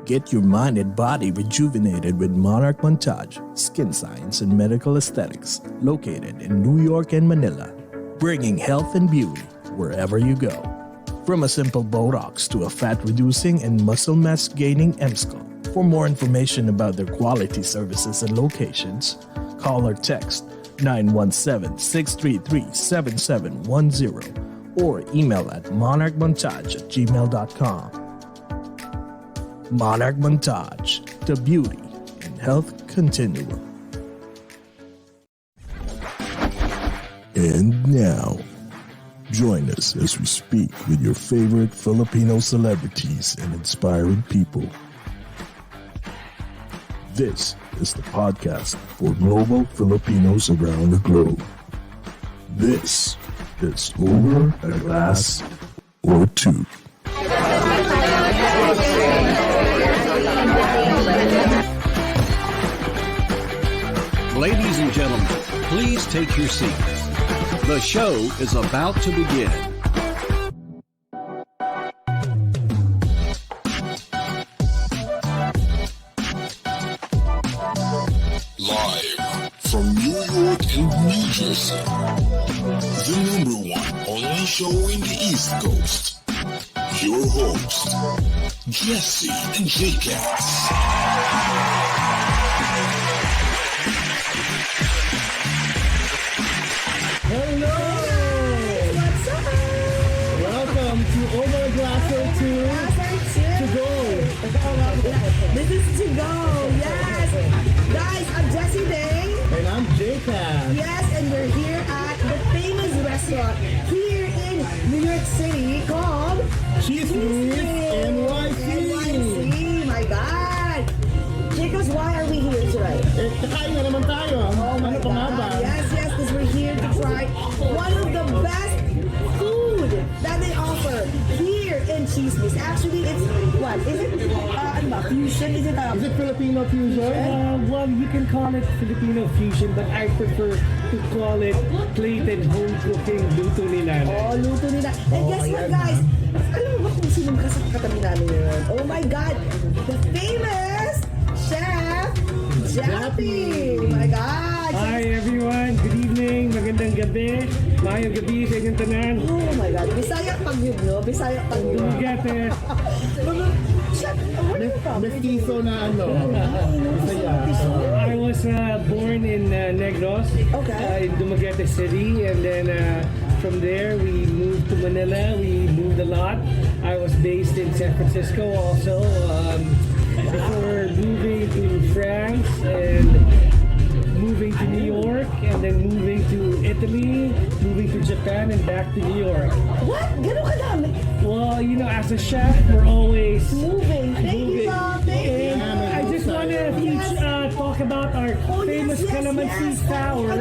Get your mind and body rejuvenated with Monarch Montage, Skin Science and Medical Aesthetics, located in New York and Manila, bringing health and beauty wherever you go. From a simple Botox to a fat-reducing and muscle mass-gaining MSCO. For more information about their quality services and locations, call or text 917-633-7710 or email at monarchmontage@gmail.com. Monarch Montage, the beauty and health continuum. And now, join us as we speak with your favorite Filipino celebrities and inspiring people. This is the podcast for global Filipinos around the globe. This is Over a Glass or Two. Ladies and gentlemen, please take your seats. The show is about to begin. Live from New York and New Jersey, the #1 online show in the East Coast. Your host, Jesse and Jacket. Hello! What's up? Welcome to Over a Glass or Two to go. This is to go, yes. Guys, I'm Jessie Day. And I'm Jacob. Yes, and we're here at the famous restaurant here in New York City called Tsismis NYC. My God. Jacobs, why are we here today? Kakain na naman tayo. Oh my Ano pa nga ba? God. Yes, because we're here to try one of the best food that they offer here in Tsismis. Actually, it's what? Is it fusion? Is Is it Filipino fusion? Well, you can call it Filipino fusion, but I prefer to call it plated home cooking luto nila. Oh, luto nila. And guess what, guys? Alam mo ba kung sinong katabi namin yun? Oh my God! The famous Chef Jappy! Oh my God! Hi everyone, good evening, magandang gabi, mayong gabi sa inyong tanan. Oh my God! Bisaya pagyud, no? Bisaya pagyud. Dumaguete. Chef, where are you from? Mestizo na ano. I was born in Negros, Okay. in Dumaguete City, and then from there we moved to Manila. We moved a lot. I was based in San Francisco also. Before moving to France and moving to New York and then moving to Italy, moving to Japan and back to New York. What? Gano'n kadami? Well, you know, as a chef, we're always Moving. Thank you, Bob. Thank you. And I just want to talk about our famous Calamansi sour,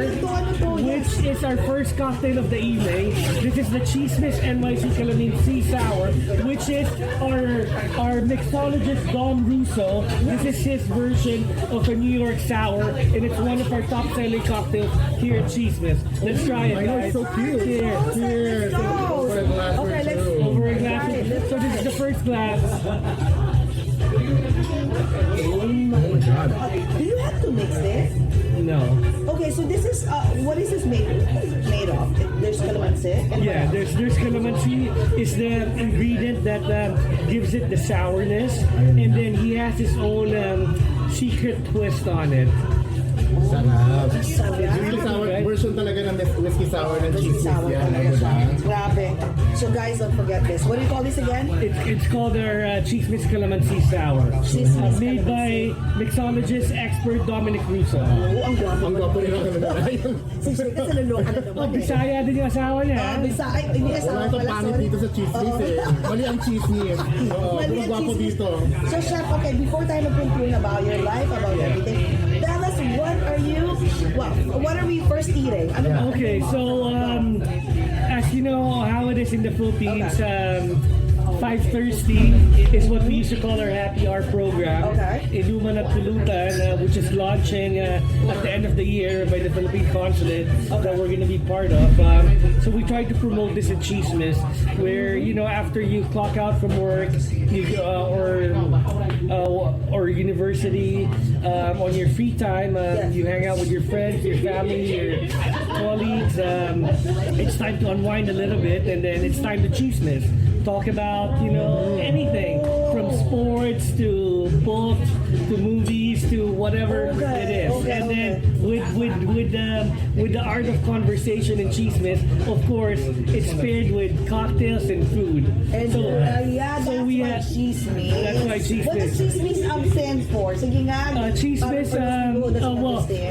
which is our first cocktail of the evening. This is the Tsismis NYC Calamansi sour, which is our mixologist Dom Russo. This is his version of a New York sour, and it's one of our top-selling cocktails here at Tsismis. Let's try it, guys. So cute. Cheers. Cheers. Over a glass or Okay, let's two. Over a glass. So this is the first glass. Oh my God. Do you have to mix this? No. Okay, so this is what is this made of? There's calamansi. And Yeah, there's calamansi is the ingredient that gives it the sourness, and then he has his own secret twist on it. Sarap. So, Whiskey sour, version talaga ng whiskey sour ng Tsismis sour yan. talaga siya. Diba? Grabe. So guys, don't forget this. What do you call this again? It's called our Tsismis Calamansi Sour. Tsismis Made Calamansi. by mixologist expert Dominic Russo. Oh, ang gwapo. Ang gwapo nila kanila. Sige, kasi naloka na naman. Oh, Bisaya din yung asawa niya. Ay, hindi Wala asawa itong pala, pangit sorry. dito sa Tsismis eh. Mali ang Tsismis. Oo, Mali pero ang gwapo chismis. dito. So, Chef, okay, before tayo mag-conclude about your life, about everything, tell us what are we first eating? Ano ba? Okay, so as you know how it is in the Philippines, 5:30 is what we used to call our happy hour program. Okay. Inuman at Pulutan, which is launching at the end of the year by the Philippine Consulate that we're going to be part of. So we tried to promote this at Tsismis, where after you clock out from work, or university, on your free time, you hang out with your friends, your family, your colleagues. It's time to unwind a little bit, and then it's time to Tsismis. Talk about anything from sports to books to movies to whatever it is. And then with the art of conversation in Tsismis, of course, it's paired with cocktails and food. And so we have Tsismis. That's why Tsismis. What does Tsismis stand for? Sige nga. Tsismis,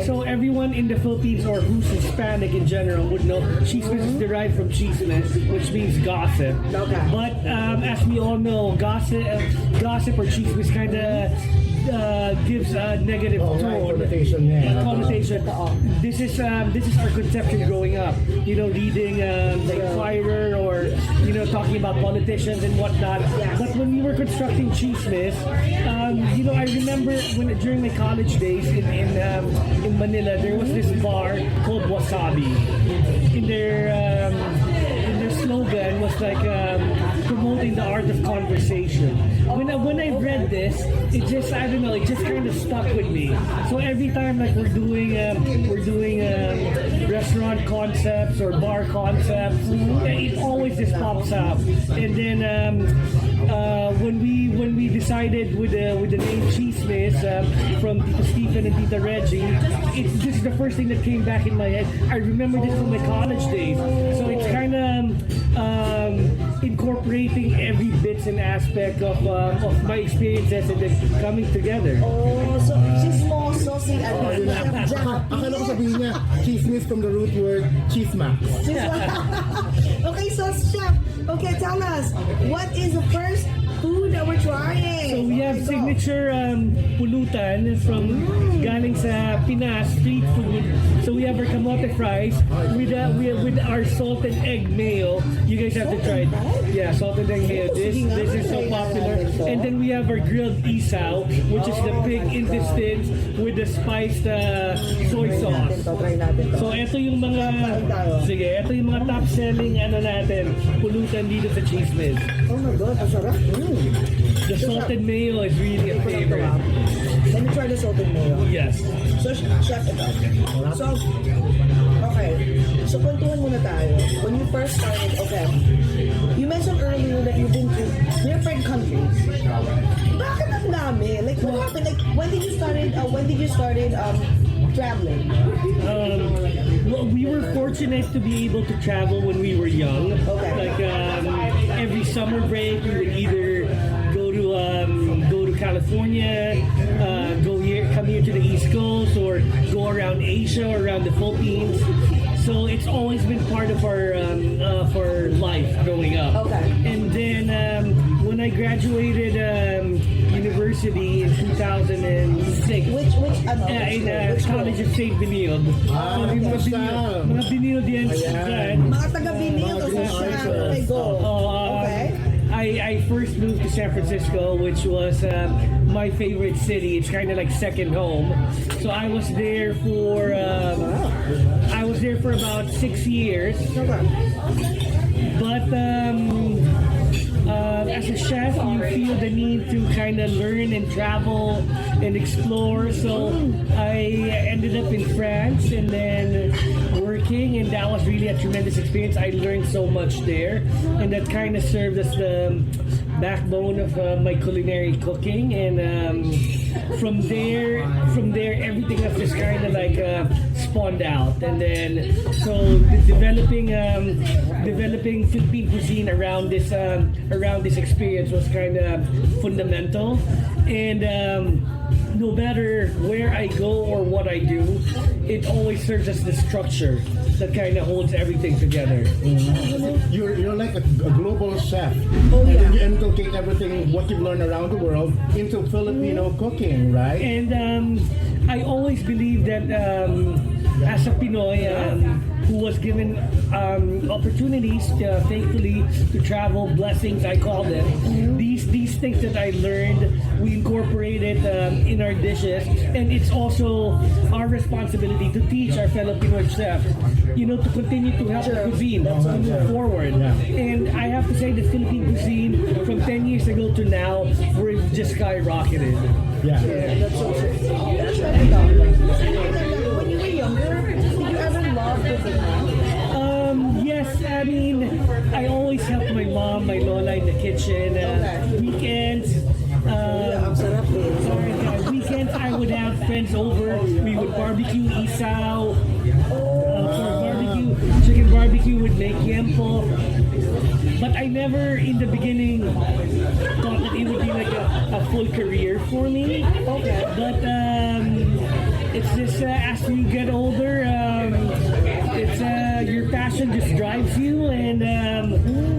so everyone in the Philippines or who's Hispanic in general would know Tsismis is derived from Tsismis, which means gossip. Okay. But as we all know, gossip or Tsismis kind of gives a negative tone. Connotation. This is our conception growing up. Reading the Inquirer or talking about politicians and whatnot. Yes. But when we were constructing Tsismis, I remember during my college days in Manila, there was this bar called Wasabi. In their slogan was like promoting the art of conversation. When I read this, it just kind of stuck with me. So every time like we're doing restaurant concepts or bar concepts, it always just pops up. And then when we decided with the name Tsismis from Tito Stephen and Tita Reggie, this is the first thing that came back in my head. I remember this from my college days. So it's kind of incorporating every bits and aspect of my experiences and then coming together. Oh, so chismoso si Akala ko sabihin niya, Tsismis from the root word chismax. Okay, so Chef, tell us, what is the first food that we're trying? So we have signature pulutan from galing sa Pinas, street food. So we have our kamote fries with our salted egg mayo. You guys have to try it. Yeah, salted egg mayo. This is so popular. And then we have our grilled isaw, which is the pig intestines with the spiced soy sauce. So ito yung mga top selling natin, pulutan dito sa Tsismis. Oh my God, ang sarap. The salted mayo is really a favorite. Let me try the salted mayo. Yes. So, Chef, ito. So, so kwentuhan muna tayo. When you first started, you mentioned earlier that you've been to different countries. Bakit ang dami? Like, what happened? Like, when did you started traveling? Well, we were fortunate to be able to travel when we were young. Okay. Like every summer break, we would either go to California, come here to the East Coast, or go around Asia or around the Philippines. So it's always been part of our life growing up. Okay. And then when I graduated university in 2006, Which in College of St. Benilde. So mga Benildians dyan. Mga taga-Benilde, okay, go. Okay. I first moved to San Francisco, which was my favorite city. It's kind of like second home. So I was there for about 6 years. But as a chef, you feel the need to kind of learn and travel and explore. So I ended up in France and then working, and that was really a tremendous experience. I learned so much there, and that kind of served as the backbone of my culinary cooking. And from there, everything else just kind of like spawned out. And then so developing Philippine cuisine around this experience was kind of fundamental. And no matter where I go or what I do, it always serves as the structure that kind of holds everything together. You're like a global chef. Oh, and yeah. then you inculcate everything, what you've learned around the world, into Filipino cooking, right? And I always believe that as a Pinoy, who was given opportunities, thankfully, to travel, blessings, I call them. These things that I learned, we incorporated in our dishes, and it's also our responsibility to teach our fellow Pinoy chefs, to continue to help the cuisine to move forward. And I have to say, the Philippine cuisine from 10 years ago to now, we're just skyrocketed. Yeah. That's so true. When you were younger, did you ever love cooking? Yes, I mean, I always help my mom, my lola in the kitchen. Weekends, weekends I would have friends over. We would barbecue Isaw. For chicken barbecue would make yempo. But I never, in the beginning, thought that it would be like a full career for me. Okay. But it's just as you get older, it's your passion just drives you, and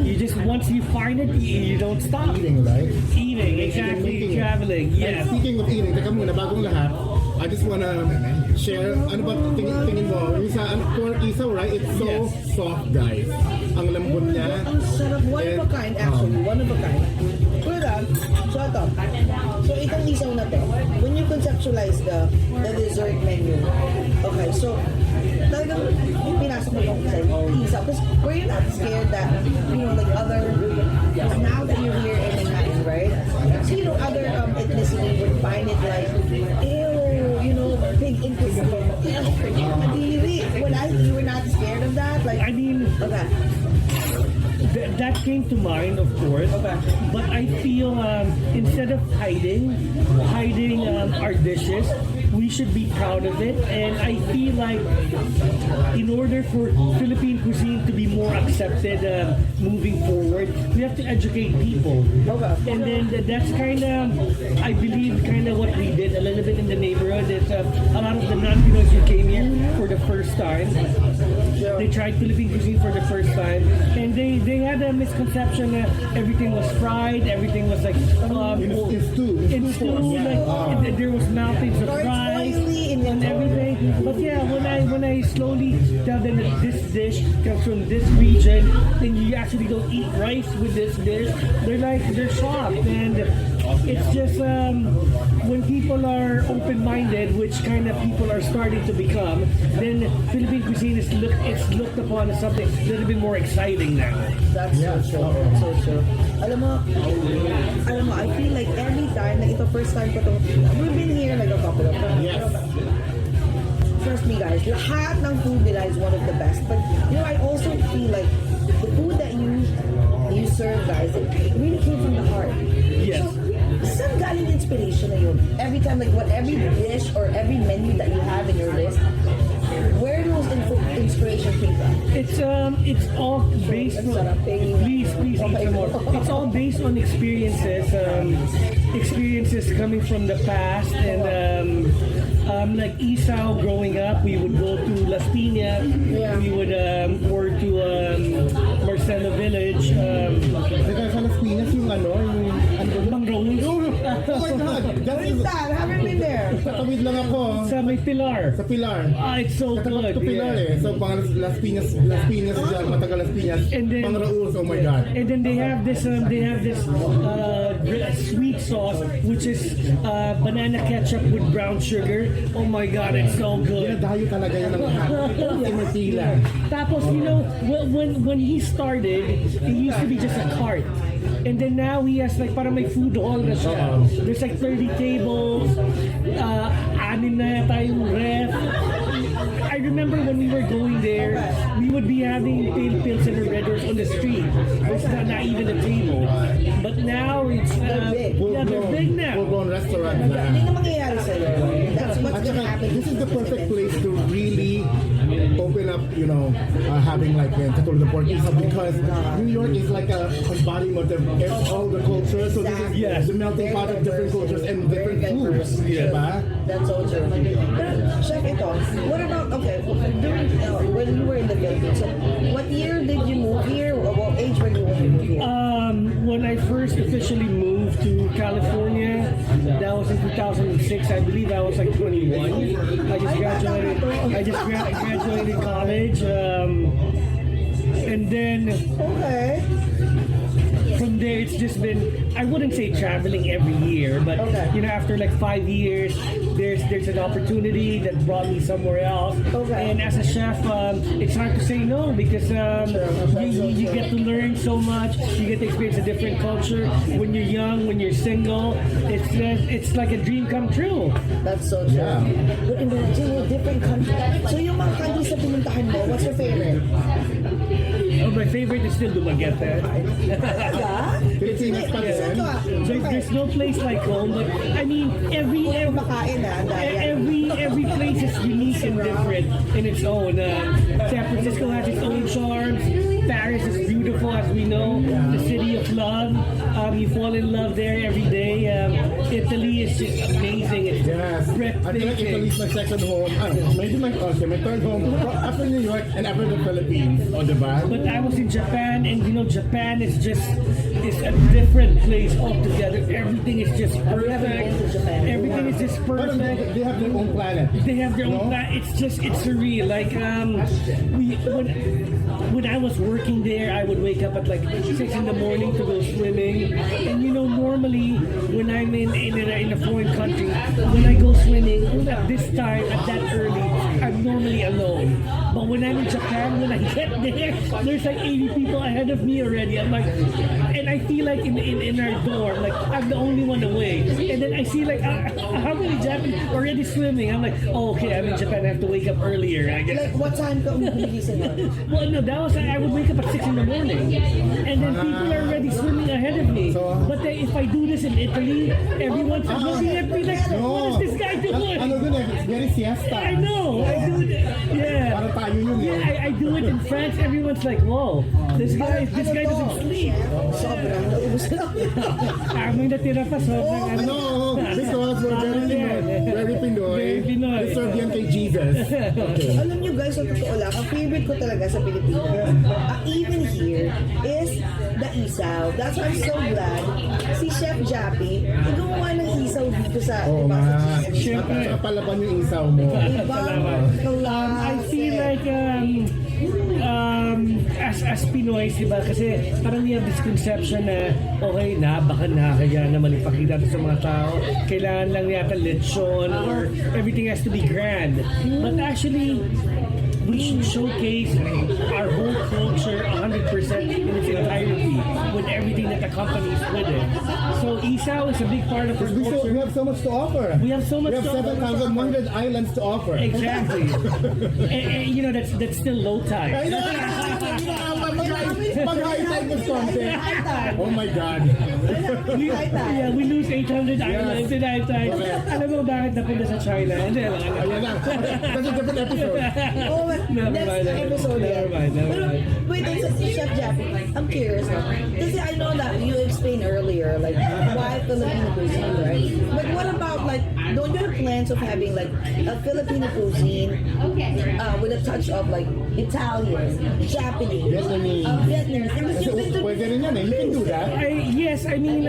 you just once you find it, you don't stop. Eating, right? Eating, exactly. Traveling. Yeah. Speaking of eating, teka muna, bagong lahat, I just wanna share, ano ba tingin mo? Yung sa pork isaw, right? It's so soft, guys. Ang lambot niya. Ang sarap. One of a kind, actually. One of a kind. Kuya, so ito. So itong isaw na to, when you conceptualize the dessert menu, okay, so talagang pinasok mo yung isaw. Because were you not scared that, like other, now that you're here in Manhattan, right? So, other ethnicity would find it like, ew, big inquisitive. You were not scared of that? Like, I mean, okay. That came to mind, of course. Okay. But I feel instead of hiding our dishes, we should be proud of it. And I feel like in order for Philippine cuisine to be more accepted moving forward, we have to educate people. Okay. And then that's kind of, I believe, kind of what we did a little bit in the neighborhood. It's a lot of the non-Pinoys who came here for the first time. They tried Philippine cuisine for the first time, and they had a misconception that everything was fried, everything was like It's stew. Like there was mountains of rice and everything. But yeah, when I slowly tell them that this dish comes from this region, and you actually don't eat rice with this dish, they're shocked. And it's just when people are open-minded, which kind of people are starting to become, then Philippine cuisine is looked upon as something a little bit more exciting now. That's so true. So true. Alam mo, I feel like every time, like ito first time ko to, we've been here like a couple of times. Yes. Trust me guys, lahat ng food nila is one of the best. But I also feel like the food that you serve, guys, it really came from the heart. Yes. So, saan galing inspiration na yun? Every time, like every dish or every menu that you have in your list, where those inspiration came from? It's all based on. Please, eat some more. It's all based on experiences, experiences coming from the past, and like Isaw growing up, we would go to Las Piñas, we would or to Marcelo Village. Teka, sa Las Piñas yung Marrow. Oh my God! Where's that? I haven't been there. Tatawid lang ako. Sa may Pilar. Sa Pilar. It's so good. Sa Pilar So pang Las Piñas dyan, matagal Las Piñas. And then, pang Raul, oh my God. And then they have this sweet sauce, which is banana ketchup with brown sugar. Oh my God, it's so good. Dinadayo talaga yun ng lahat. Imatila. Tapos, when he started, it used to be just a cart. And then now he has like parang may food hall na siya. There's like 30 tables, 6 na tayong ref. I remember when we were going there, we would be having pale pills and red doors on the street. There's not even a table. But now it's big. they're big now. Full-blown restaurant na. Hindi na mangyayari sa'yo. That's what's gonna happen. This is the perfect place to really open up, having like katulad the pork isaw, because New York is like a embodiment of all the cultures. So this is the melting pot of different cultures and different foods. Diba? That's so true. Pero, Chef, ito, what about, okay, during, when you were in the Philippines, so what year did you move here? Or what age were you when you moved here? When I first officially moved to California, that was in 2006. I believe I was like 21. I just graduated college, and then Okay. from there it's just been, I wouldn't say traveling every year, but Okay. you know, after like 5 years, there's an opportunity that brought me somewhere else. Okay. And as a chef, it's hard to say no because you get to learn so much. You get to experience a different culture. When you're young, when you're single, it's like a dream come true. That's so true. Yeah. But imagine a different country. So yung mga countries na pinuntahan mo, what's your favorite? Oh, my favorite is still Dumaguete. Talaga? Pilipinas pa Saan din. to ah? There's no place like home, but I mean every Makain ah, ang daya. every place is unique and different in its own. San Francisco has its own charms. Paris is beautiful, as we know, the city of love. You fall in love there every day. Italy is just amazing. It's Yes. I feel like breathtaking. Italy's my second home. Maybe my third home. After New York and after the Philippines. O, diba? But I was in Japan, and you know, Japan is just a different place altogether. Everything is just haven't perfect. been to Japan. Everything is just Parang perfect. they have their own planet. They have their own No? plan. It's surreal. Like when I was working there, I would wake up at like 6 in the morning to go swimming. And you know, normally when I'm in a foreign country, when I go swimming at this time, at that early, I'm normally alone. But when I'm in Japan, when I get there, there's like 80 people ahead of me already. I'm like, and I feel like in our dorm, like I'm the only one awake. And then I see like how many Japanese already swimming. I'm like, oh, okay, I'm in Japan. I have to wake up earlier. I guess. Like, what time ka umigising mo? Well, no, that was I would wake up at 6 in the morning, and then people are already swimming ahead of me. But then if I do this in Italy, everyone's looking at me like, what is this guy doing? Ano dun eh, very siesta. I know. I do it. Yeah. Para tayo yun eh. I do it in France. Everyone's like, whoa, this guy doesn't sleep. Sobrang naubos lang. May natira pa sobrang Ano? Because we're very Pinoy. Very Pinoy. We serve yan kay Jesus. Alam nyo guys, sa totoo lang, ang favorite ko talaga sa Pilipinas, even here, is the Isaw. That's why I'm so glad si Chef Jappy, gumawa ng Isaw dito sa, Oo diba, nga. sa Tsismis. Siyempre. Nakapalaban yung isaw mo. Diba? I feel like as Pinoy, diba? Kasi parang we have this conception na okay na, baka nakakaya naman ipakita sa mga tao. Kailangan lang yata lechon or everything has to be grand. But actually, we should showcase our whole culture 100% in its entirety with everything that accompanies with it. So Isaw is a big part of our We culture. have so much to offer. We have so much We have to offer. 7,100 islands to offer. Exactly. and, you know, that's still low tide. I know. Pag-high tide was konti. Oh my God. Yeah, we lose 800 islands in high tide. Alam mo bakit napunta sa China? Hindi lang. Ayan na. That's a different episode. Oh, next episode Never mind. Pero, wait, Chef Jappy, I'm curious now. Kasi I know that you explained earlier, like, why Filipino cuisine, right? But what about, like, don't you have plans of having, like, a Filipino cuisine with a touch of, like, Italian, Japanese, Vietnamese? Pwede rin yan eh. You can do that. Yes, I mean,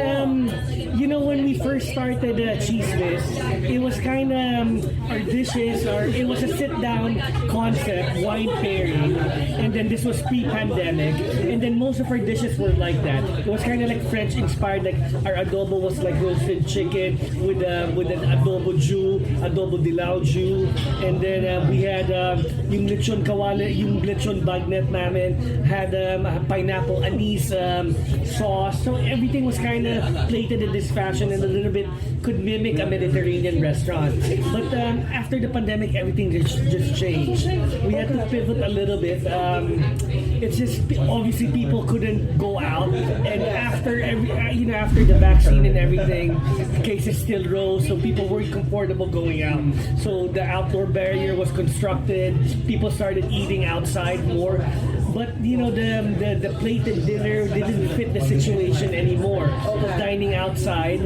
you know, when we first started Tsismis, it was kind of our dishes, it was a sit-down concept, wine pairing, and then this was pre-pandemic, and then most of our dishes were like that. It was kind of like French-inspired, like our adobo was like roasted chicken with an adobo jus, adobo dilaw jus, and then we had yung lechon kawali, yung lechon bagnet namin had pineapple anise sauce, so everything was kind of plated in this fashion and a little bit could mimic a Mediterranean restaurant. But after the pandemic, everything just changed. We had to pivot a little bit. It's just obviously people couldn't go out, and after after the vaccine and everything, cases still rose, so people weren't comfortable going out. So the outdoor barrier was constructed. People started eating outside more. But you know, the plated dinner didn't fit the situation anymore of dining outside.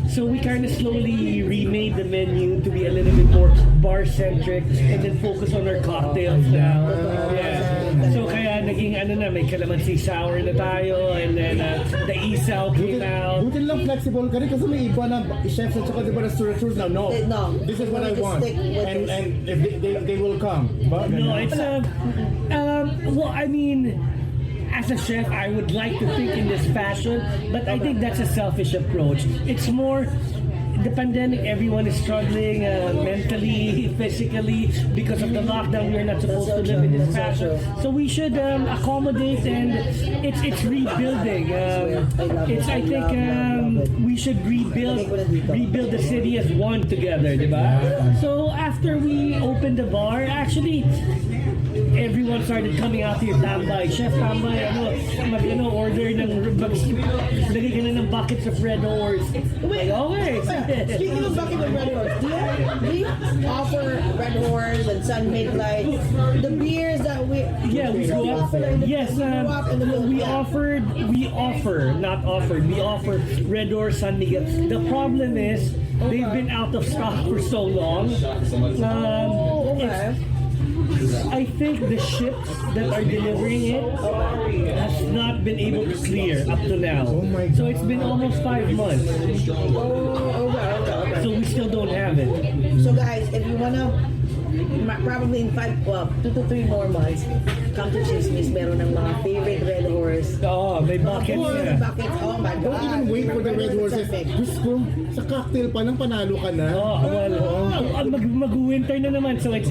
So we kind of slowly remade the menu to be a little bit more bar-centric and then focus on our cocktails now. Yeah. So kaya naging may Calamansi sour na tayo, and then the Isaw came out. Buti lang flexible ka rin kasi may iba na chefs at saka diba restaurateurs now. No, this is what I want. And if they will come. But, no, it's well, I mean, as a chef, I would like to think in this fashion, but I think that's a selfish approach. It's more the pandemic, everyone is struggling mentally, physically, because of the lockdown. We're not supposed to live in this fashion, so we should accommodate, and it's rebuilding. I think we should rebuild the city as one together, diba? So after we opened the bar, actually, everyone started coming out here. Tambay, Chef Tambay, order ng lagay ka na ng buckets of Red Horse. Wait, speaking of bucket of Red Horse, do you offer Red Horse and Sun-Made Light, the beers that we grew up. Yes, we offer Red Horse, San Miguel. The problem is they've been out of stock for so long. I think the ships that are delivering it has not been able to clear up to now. So it's been almost 5 months. So we still don't have it. So guys, if you wanna probably in 2 to 3 more months, come to Tsismis, meron ng mga favorite Red Horse. May buckets. Buckets. Oh my God. Don't even wait for the Red Horses. Gusto, sa cocktail pa lang panalo ka na. Mag-winter na naman, so it's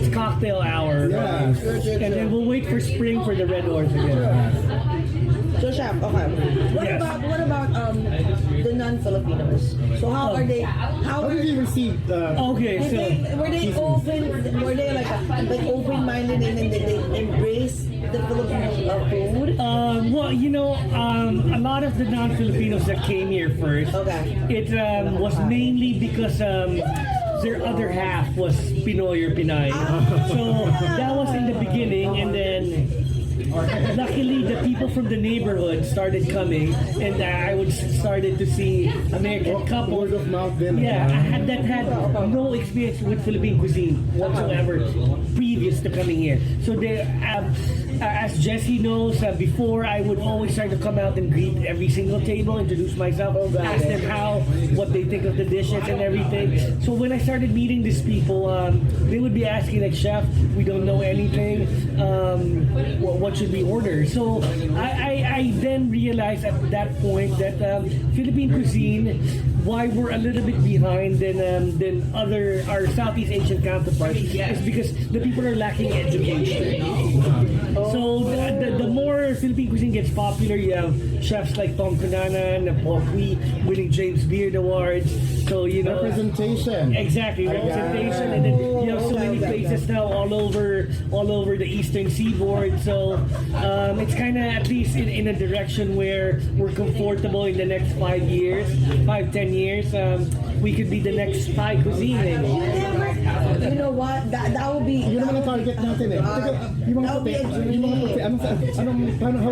cocktail hour. Yeah. And then we'll wait for spring for the Red Horse again. So Chef, okay. What about the non-Filipinos? So how are they? How did you receive? Were they open-minded and then they embrace the Filipino food? A lot of the non-Filipinos that came here first, it was mainly because their other half was Pinoy or Pinay. So that was in the beginning, and then luckily the people from the neighborhood started coming, and I started to see American couples of mouth then. that had no experience with Philippine cuisine whatsoever previous to coming here. So they, as Jesse knows, before I would always try to come out and greet every single table, introduce myself, ask them what they think of the dishes and everything. So when I started meeting these people, they would be asking like, Chef, we don't know anything. What should we order? So I then realized at that point that Philippine cuisine, why we're a little bit behind than our Southeast Asian counterparts, is because the people are lacking education. So the more Philippine cuisine gets popular, you have chefs like Tom Cunanan, Paul Cui winning James Beard Awards. So representation. Exactly, representation, and then you have so many places now all over the Eastern Seaboard. So it's kind of at least in a direction where we're comfortable in the next 5 years, 5-10 years. We could be the next Thai cuisine. You know what? That would be. Yun naman ang target natin eh. How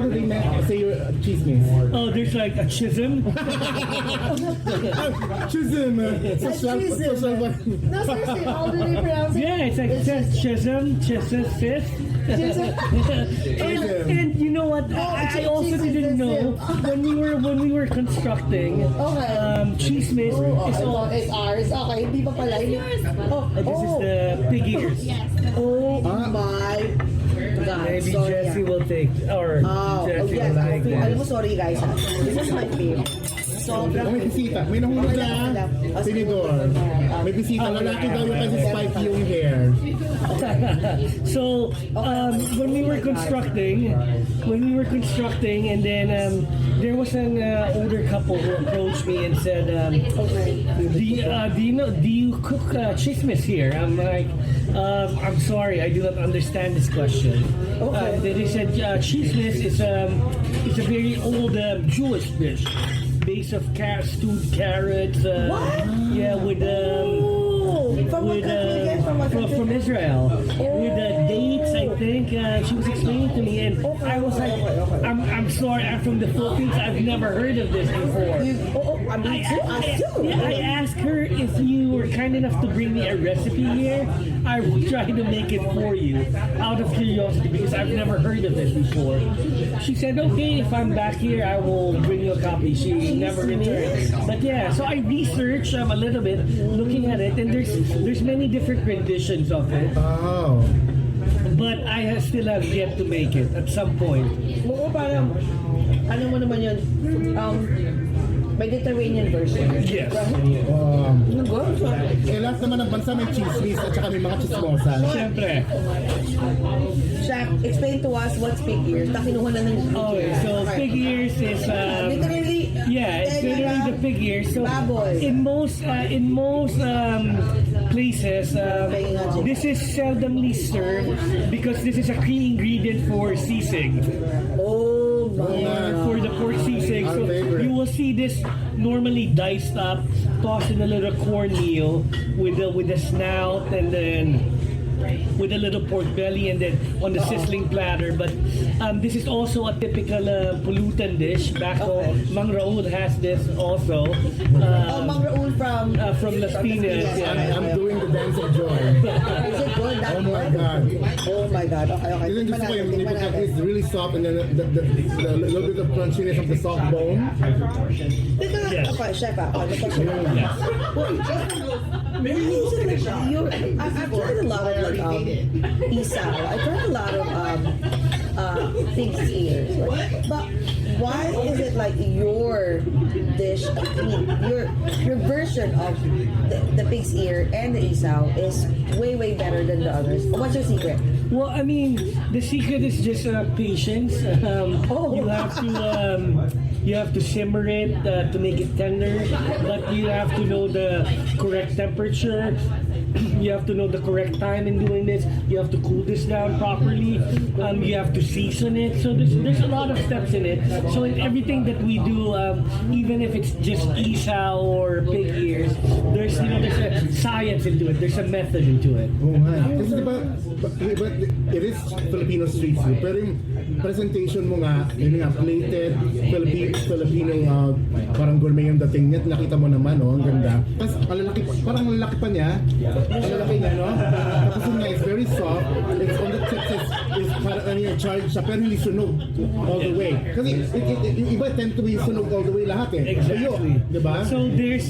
do they say your Tsismis? Oh, there's like a chism. Chism. No, seriously, how do they pronounce it? Yeah, it's like chism, sis. And you know what? I also didn't know when we were constructing. Tsismis is all. It's ours. Okay, hindi pa pala. This is the pig ears. Yes. Oh my God. Maybe Sorry. Jesse will take, or Jesse will like Alam mo, this. sorry guys. This is my favorite. Sobrang. May bisita. May nahulog na. Tinidor. May bisita. Lalaki daw yung kasi spike yung hair. So when we were constructing, and then there was an older couple who approached me and said, do you cook Tsismis here? I'm like, I'm sorry, I do not understand this question. Then they said Tsismis is a very old Jewish dish, base of stewed carrots. What? Yeah, with From what from Israel with dates. I think she was explaining to me, and I was like, I'm sorry, I'm from the Philippines. I've never heard of this before. I asked her if you were kind enough to bring me a recipe here. I will try to make it for you out of curiosity because I've never heard of this before. She said, okay, if I'm back here, I will bring you a copy. She never returned. But yeah, so I researched a little bit, looking at it, and there's many different renditions of it. Oh. But I still have yet to make it at some point. Oo, parang, ano mo naman yun, Mediterranean version. Yes. Lahat naman ng bansa may chismis at saka may mga chismosa. Siyempre. Shaq, explain to us what's pig ears. Kinuha na ng Okay, so pig ears is literally, it's literally the pig ears. So baboy. in most places, this is seldomly served because this is a key ingredient for sisig. Oh my God. For the pork sisig. So you will see this normally diced up, tossed in a little cornmeal with the snout, and then with a little pork belly, and then on the sizzling platter. But this is also a typical Pulutan dish. Back home, Marrow has this also. Marrow from Las Piñas. I'm doing the dance of joy. Is it good? Oh my God. Oh my God. Okay. Isn't this way? It's really soft, and then the little bit of crunchiness of the soft bone. Yes. Okay, chef. The question. I've tried a lot of Isaw. I tried a lot of pig's ears. Right? But why is it like your dish? I mean, your version of the pig's ear and the Isaw is way better than the others. What's your secret? Well, I mean, the secret is just patience. You have to simmer it to make it tender, but you have to know the correct temperature. You have to know the correct time in doing this. You have to cool this down properly. You have to season it. So there's a lot of steps in it. So in everything that we do, even if it's just Isaw or pig ears, there's a science into it. There's a method into it. Oh man. Kasi diba, but it is Filipino street food. Pero yung presentation mo nga, yun nga, plated, Filipino, parang gourmet yung dating niya. Nakita mo naman, oh, ang ganda. Tapos, parang ang lalaki pa niya. Ang lalaki niya, no? Tapos yun nga, it's very soft. It's on the tips, it's parang charged siya, pero hindi sunog all the way. Kasi yung iba tend to be sunog all the way lahat eh. Exactly. So, diba? So there's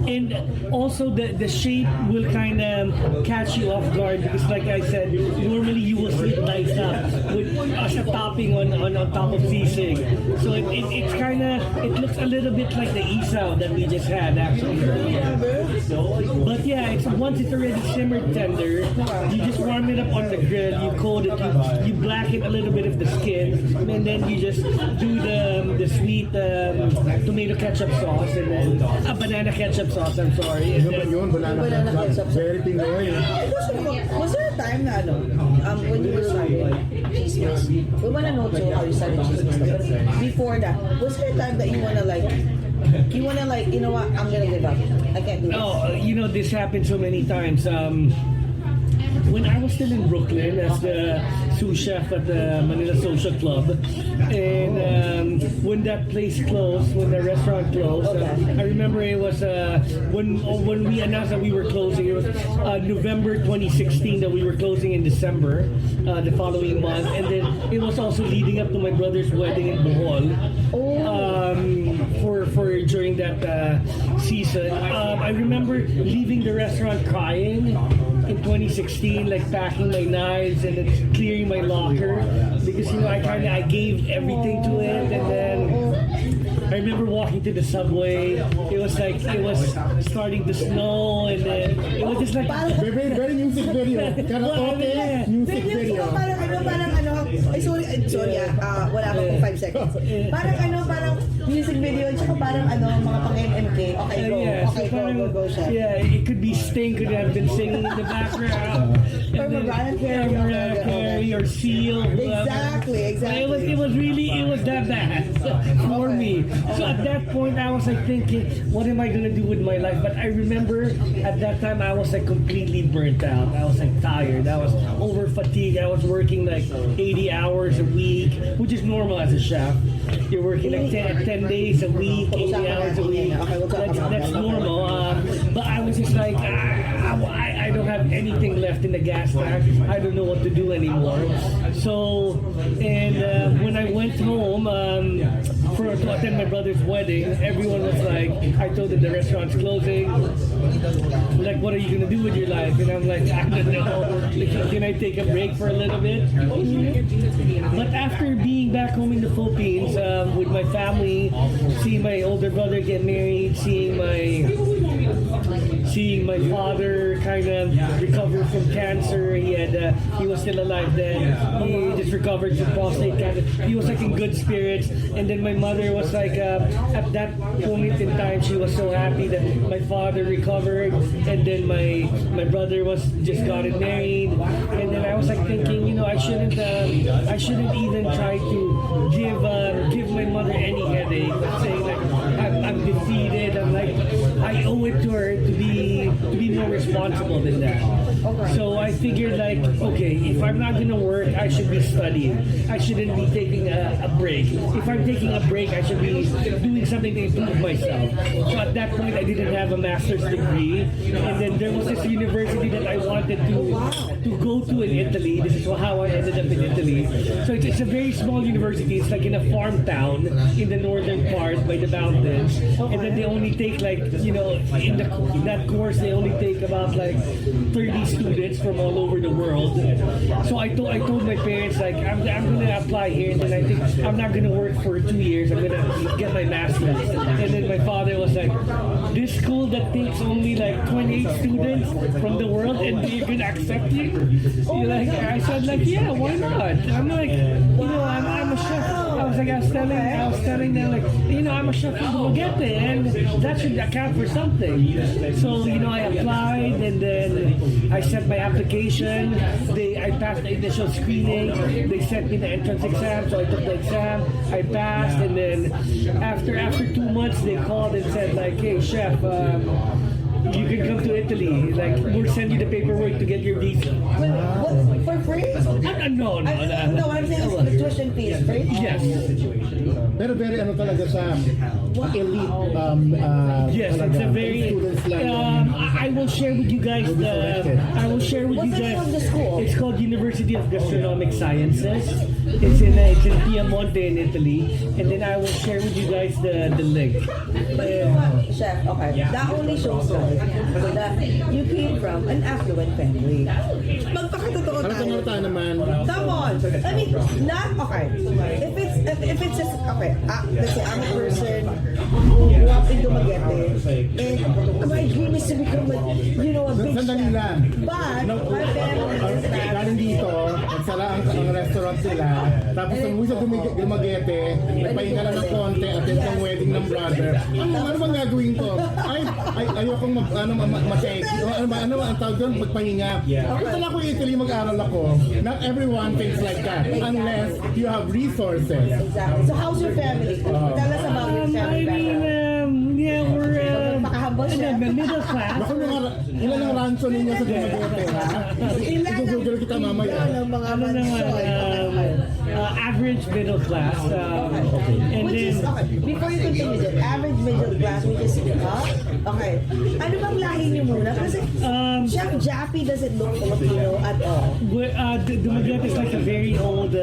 and also the shape will kind of catch you off guard because, like I said, normally you will see it diced up with as a topping on top of sisig. So it's kind of, it looks a little bit like the Isaw that we just had actually. But yeah, once it's already simmered tender, you just warm it up on the grill, you coat it, you blacken a little bit of the skin, and then you just do the sweet tomato ketchup sauce, and then banana ketchup sauce, I'm sorry. And then, Banana ketchup. Very Pinoy. Was there a time na when you were starting Tsismis? We want to know too how you started Tsismis. But before that, was there a time that you want to you know what, I'm gonna give up. I can't do this. No, this happened so many times. When I was still in Brooklyn as the sous chef at the Manila Social Club, and when that place closed, when the restaurant closed, I remember it was when we announced that we were closing. It was November 2016 that we were closing in December the following month, and then it was also leading up to my brother's wedding in Bohol. For during that season, I remember leaving the restaurant crying in 2016, like packing my knives and then clearing my locker because I gave everything to it, and then I remember walking to the subway. It was starting to snow, and then it was just like Very music video. Karaoke, music video. Wala ka pong 5 seconds. Parang music video, tsaka parang mga pang MMK. Okay, go. Yeah, so Okay, go, chef. Yeah, it could be Sting could have been singing in the background. Or Mariah Carey. Mariah Carey or Seal. Exactly. It was that bad for me. So at that point, I was like thinking, what am I gonna do with my life? But I remember at that time, I was like completely burnt out. I was like tired. I was over fatigued. I was working like 80 hours a week, which is normal as a chef. You're working like 10 days a week, 80 hours a week. That's normal. But I was just like, I don't have anything left in the gas tank. I don't know what to do anymore. So, and when I went home to attend my brother's wedding, everyone was like, I told them the restaurant's closing. Like, what are you gonna do with your life? And I'm like, I don't know. Like, can I take a break for a little bit? But after being back home in the Philippines with my family, seeing my older brother get married, seeing my father kind of recover from cancer. He was still alive then. He just recovered from prostate cancer. He was like in good spirits. And then my mother was like, at that point in time, she was so happy that my father recovered. And then my brother was just gotten married. And then I was like thinking, I shouldn't even try to give my mother any headache. Saying like I'm defeated. I'm like I owe it to her to be more responsible than that. Okay. So I figured like, okay, if I'm not gonna work, I should be studying. I shouldn't be taking a break. If I'm taking a break, I should be doing something to improve myself. So at that point, I didn't have a master's degree, and then there was this university that I wanted to go to in Italy. This is how I ended up in Italy. So it's a very small university. It's like in a farm town in the northern part by the mountains, and then they only take like in that course they only take about like 30 students from all over the world. So I told my parents like I'm gonna apply here, and then I think I'm not gonna work for 2 years. I'm gonna get my master's. And then my father was like, this school that takes only like 28 students from the world, and they're gonna accept you? I said like, yeah, why not? I'm like, I'm a chef. I was telling them like, I'm a chef from Dumaguete, and that should account for something. So I applied, and then I sent my application. I passed the initial screening. They sent me the entrance exam, so I took the exam. I passed, and then after 2 months, they called and said like, hey chef, you can come to Italy. Like, we'll send you the paperwork to get your visa. What, for free? No. No, I'm saying the tuition fee is free? Yes. Pero very talaga sa elite yes, it's a very I will share with you guys What's the name of the school? It's called University of Gastronomic Sciences. It's in Piemonte in Italy, and then I will share with you guys the link. But you know what, chef, okay, that only shows that you came from an affluent family. Magpakatotoo tayo. naman. Come on. I mean, not, okay. If it's just, okay, let's say I'm a person who grew up in Dumaguete, and my dream is to become a big Sandali chef. lang. But my family is that. Galing dito, nagsara ang restaurant sila, tapos ang sa Dumaguete, nagpahinga lang ng konti at yung wedding ng brother. Ano bang gagawin ko? Ayokong matake. Ano ang tawag doon? Magpahinga. Ito na ako in Italy, mag-aral ako. Not everyone thinks like that, unless you have resources. Exactly. So how's your family? Tell us about your family. We're middle class. Baka ilan ang rancho ninyo sa Dumaguete, ha? Google kita mamaya. Average middle class. And Which is, okay, before you continue that, average middle class, which is, okay, ano bang lahi niyo muna? Kasi Chef Jappy doesn't look Filipino at all. Dumaguete is like a very old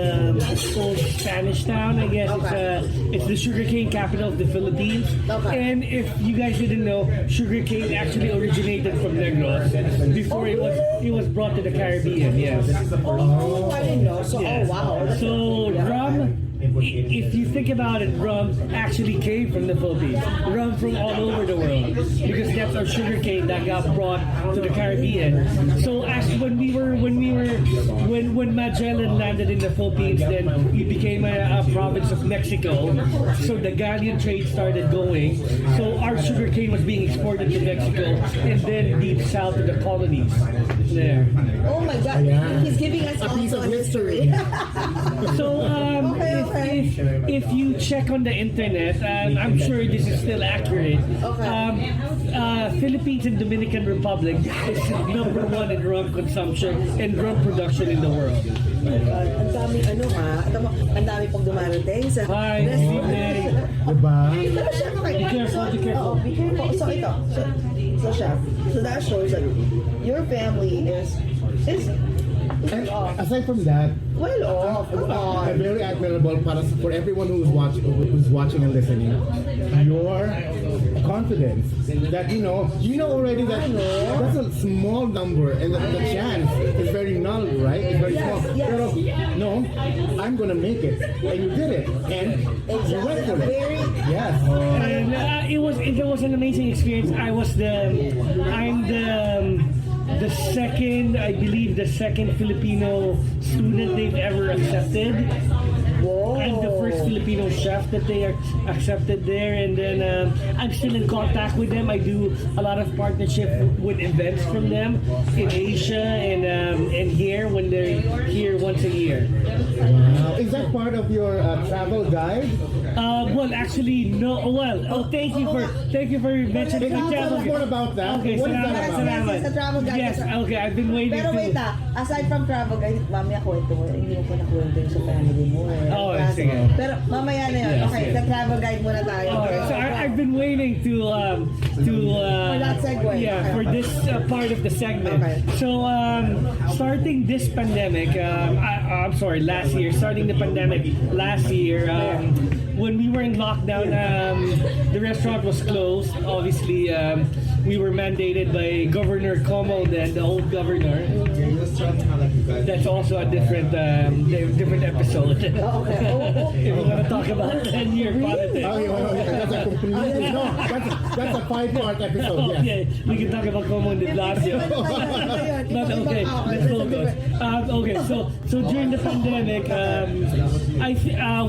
Spanish town, I guess. Okay. It's the sugarcane capital of the Philippines. Okay. And if you guys didn't know, sugarcane actually originated from Negros before it was brought to the Caribbean. Yes. Oh, I didn't know. So, Yes. oh wow. So rum if you think about it, rum actually came from the Philippines. Rum from all over the world, because that's our sugar cane that got brought to the Caribbean. So as when Magellan landed in the Philippines, then we became a province of Mexico. So the galleon trade started going. So our sugar cane was being exported to Mexico and then deep south to the colonies. There. Oh my God, he's giving us also a history. So if you check on the internet, I'm sure this is still accurate. Philippines and Dominican Republic is number one in rum consumption and rum production in the world. Ang daming ang dami pong dumarating sa Hi, good evening. Diba? Pero chef, okay. Be careful, be careful. Be careful. So ito, so chef, so that shows that your family is And aside from that, well off. Come on. very admirable for everyone who's watching and listening. Your confidence that you know already that that's a small number and the chance is very null, right? It's very small. Yes. Pero, no, I'm gonna make it, and you did it, and you went for it. Yes. And it was an amazing experience. I'm the second, I believe, the second Filipino student they've ever accepted. Whoa. I'm the first Filipino chef that they are accepted there, and then I'm still in contact with them. I do a lot of partnership with events from them in Asia and here when they're here once a year. Wow. Is that part of your travel guide? Well, actually, no. Well, thank you for mentioning the Tell travel us more guide. about that. Okay, What is that salamat, about? salamat. Yes, sa travel guide. Yes, okay, I've been waiting Pero to... wait aside from travel guide, mamaya kwento mo, hindi mo pa nakwento yung sa family mo eh. Oh, Kasi- sige. Pero mamaya na yun. Yes, Okay, yes. sa travel guide muna tayo. Okay, so I've been waiting to For that segue. yeah, Okay. for this part of the segment. Okay. So starting this pandemic, I'm sorry, last year, starting the pandemic last year, when we were in lockdown, the restaurant was closed. Obviously, we were mandated by Governor Como, then the old governor. That's also a different episode. Okay. If we want to talk about 10-year politics. That's a completely no. That's a 5-part episode. Yes. Okay, we can talk about Como and de Blasio. But okay, let's focus. Okay, so during the pandemic,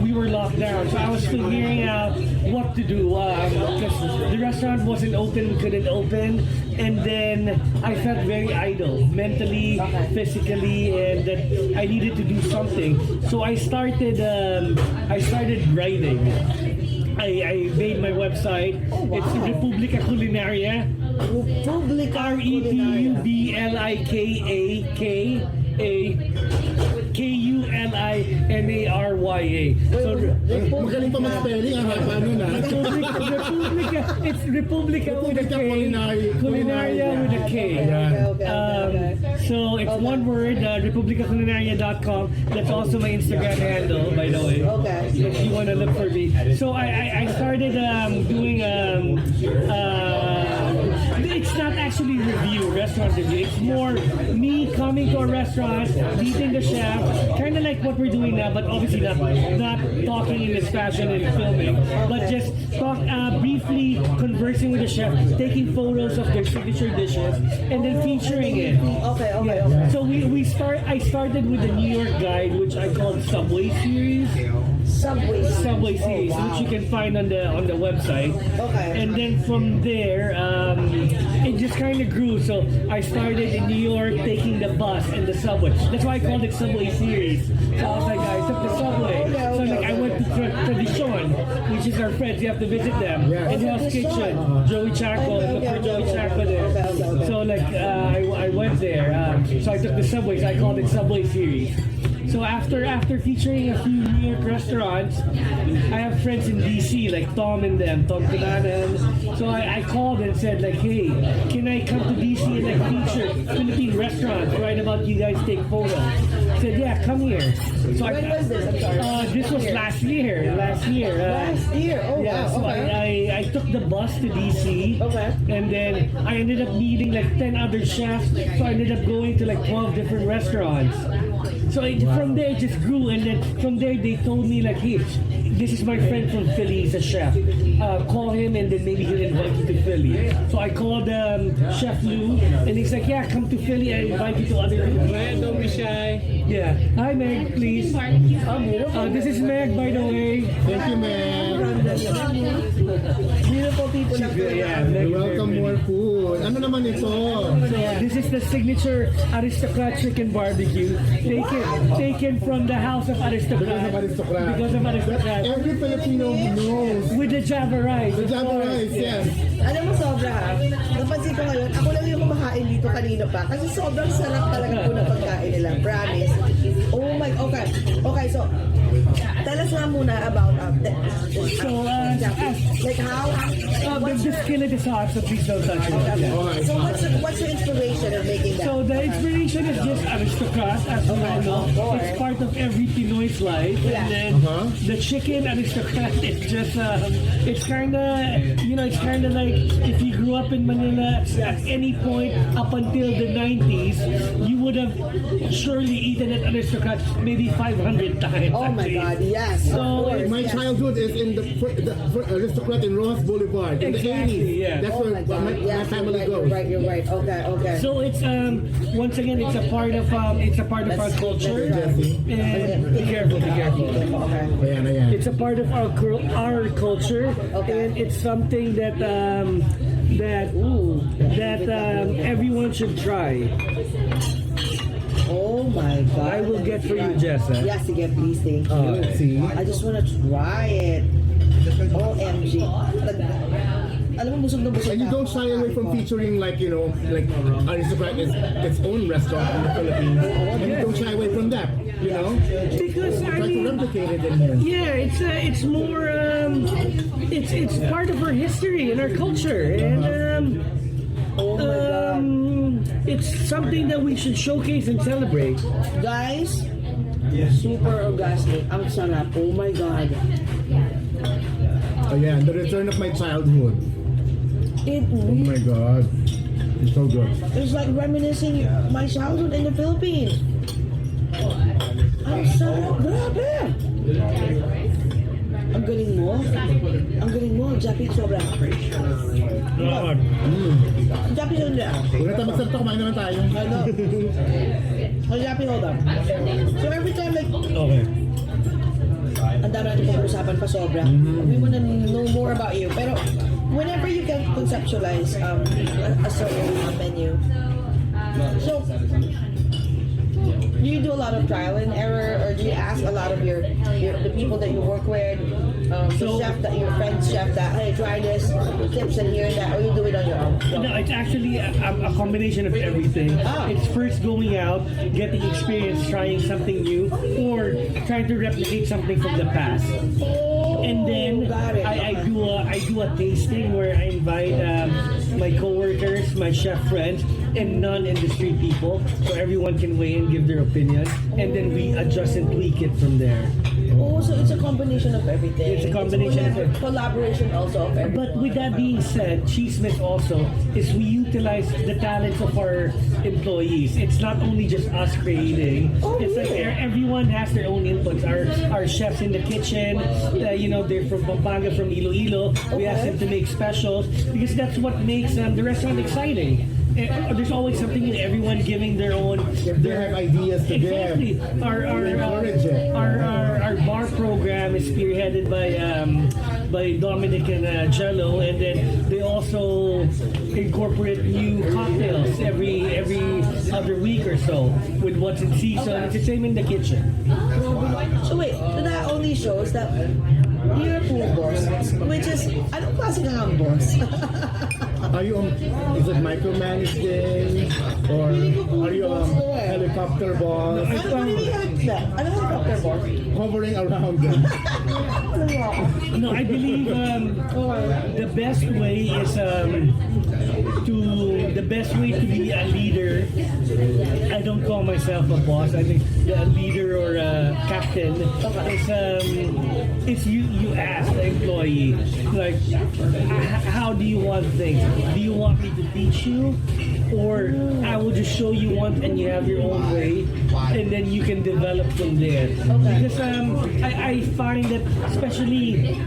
we were locked down, so I was figuring out what to do because the restaurant wasn't open, couldn't open, and then I felt very idle, mentally, physically, and that I needed to do something. So I started writing. I made my website. It's Republica Culinaria. REPUBLICAKULINARYA. So Magaling pa mag-spelling ang haba nun ha. Republica, it's Republica with a K. Culinaria with a K. So it's one word, republicaculinaria.com. That's also my Instagram handle, by the way. Okay. If you want to look for me. So I started doing it's not actually restaurant review. It's more me coming to a restaurant, meeting the chef, kind of like what we're doing now, but obviously not talking in this fashion and filming, but just briefly conversing with the chef, taking photos of their signature dishes, and then featuring it. Okay. So I started with the New York guide, which I called Subway series. Subway series, which you can find on the website. Okay. And then from there, it just kind of grew. So I started in New York taking the bus and the subway. That's why I called it Subway series. So I was like, I took the subway. So like I went to Tradition, which is our friends. You have to visit them. In Hell's Kitchen, Joey Chaco, look for Joey Chaco there. So like I went there. So I took the subway. So I called it Subway series. So after featuring a few New York restaurants, I have friends in DC like Tom Tinanan. So I called and said like, hey, can I come to DC been like featured Philippine restaurants, right? About you guys take photos. I said, yeah, come here. So When was this? I'm sorry. this was last year. Last year. Oh, Yeah, wow. so Okay. I took the bus to DC. Okay. And then I ended up meeting like 10 other chefs. So I ended up going to like 12 different restaurants. So from there it just grew, and then from there they told me like, hey, this is my friend from Philly, he's a chef. Call him and then maybe he'll invite you to Philly. So I called Chef Lou, and he's like, yeah, come to Philly, I invite you to other. Don't be shy. Yeah. Hi Meg, please. This is Meg, by the way. Thank you, man. Beautiful people na Yeah, Meg is Welcome very more food. Ano naman ito? So this is the signature Aristocrat chicken barbecue, taken from the house of Aristocrat. Because of Aristocrat. Every Filipino knows. With the Java rice. The Java rice, yes. Alam mo, sobra ha. Napansin ko ngayon, ako lang yung kumakain dito kanina pa. Kasi sobrang sarap talaga po ng pagkain nila. Promise. Oh my, okay. Okay, so, tell us nga muna about like how... The skin of the sauce, so please don't touch it. Yeah. So what's your inspiration of making that? So the inspiration is just Aristocrat, as you all know. It's part of every Pinoy's life. Yeah. And then the chicken Aristocrat is just, it's kind of like if you grew up in Manila at any point up until the 90s, you would have surely eaten at Aristocrat maybe 500 times. Oh my God, yes. So My childhood is in the Aristocrat in Rojas Boulevard in Exactly, the 80s. yeah. That's Oh where my God, my family goes. You're right. Okay. So it's once again it's a part of our culture. And be careful. Okay. Ayan. It's a part of our culture, Okay. and it's something that everyone should try. Oh my God. I will get for you, Jessa. Yes, again, please, thank you. See? I just want to try it. OMG. Alam mo, busog na busog And you na don't ako. shy away from featuring like Aristocrat is its own restaurant in the Philippines. And you don't shy away from that, you know? Because I Try to mean, replicate it in here. yeah, it's more it's part of our history and our culture, and Oh my God. it's something that we should showcase and celebrate. Guys, super orgasmic. Ang sarap. Oh my God. Ayan, the return of my childhood. It Oh my God. It's so good. It's like reminiscing my childhood in the Philippines. Ang sarap. Grabe. Ang galing mo. Jappy, sobra. Jappy, sobra. Kung natabagsak to, kumain naman tayo. Ano? Oh, Jappy, hold on. So every time like, Okay. ang dami natin pag-uusapan pa sobra. We wanna know more about you. Pero whenever you can conceptualize a certain menu, so do you do a lot of trial and error, or do you ask a lot of the people that you work with, your friend's chef that, hey, try this, tips and here and that, or you do it on your own? No, it's actually a combination of everything. It's first going out, getting experience, trying something new, or trying to replicate something from the past. And then Got it. I do a tasting where I invite my coworkers, my chef friends, and non-industry people, so everyone can weigh in, give their opinion, and then we adjust and tweak it from there. Oh, so it's a combination of everything. It's a combination of it. Collaboration also of everything. But with that being said, Tsismis also is we utilize the talents of our employees. It's not only just us creating. It's like everyone has their own inputs. Our chefs in the kitchen, they're from Pampanga, from Iloilo. We ask them to make specials because that's what makes the restaurant exciting. There's always something in everyone giving their own. They have ideas to Exactly. give. Our bar program is spearheaded by Dominic and Jello, and then they also incorporate new cocktails every other week or so with what's in season. It's the same in the kitchen. So wait, so that only shows that you're a pool boss, which is, anong klase ka ang boss? Are you is it micromanaging or are you a helicopter boss Ano helicopter boss? hovering around them? No, I believe the best way is the best way to be a leader. I don't call myself a boss. I think a leader or a captain is you ask the employee, like, how do you want things? Do you want me to teach you, or I will just show you one and you have your own way, and then you can develop from there? Because I find that, especially,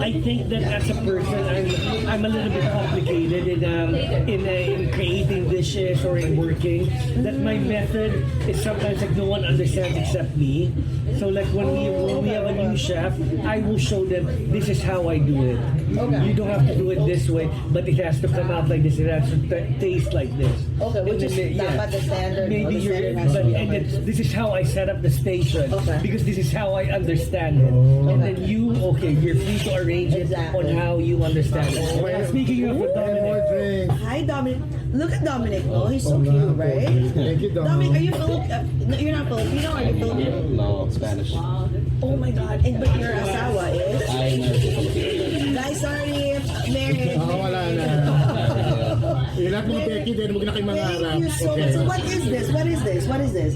I think that as a person, I'm a little bit complicated in creating dishes or in working. That my method is sometimes like no one understands except me. So like when we have a new chef, I will show them this is how I do it. You don't have to do it this way, but it has to come out like this. It has to taste like this. Okay, which is dapat the standard. Maybe this is how I set up the station because this is how I understand it. And then you're free to arrange it on how you understand it. Speaking of Dominic, hi Dominic. Look at Dominic. Oh, he's so cute, right? Thank you, Dominic, are you Filipino? You're not Filipino, are you Filipino? No, Spanish. Oh my God! And but your asawa is? I'm American. Guys, sorry, married. Wala na. Lahat mga peki din, huwag na kayo mangarap. Thank you so much. So what is this? What is this? What is this?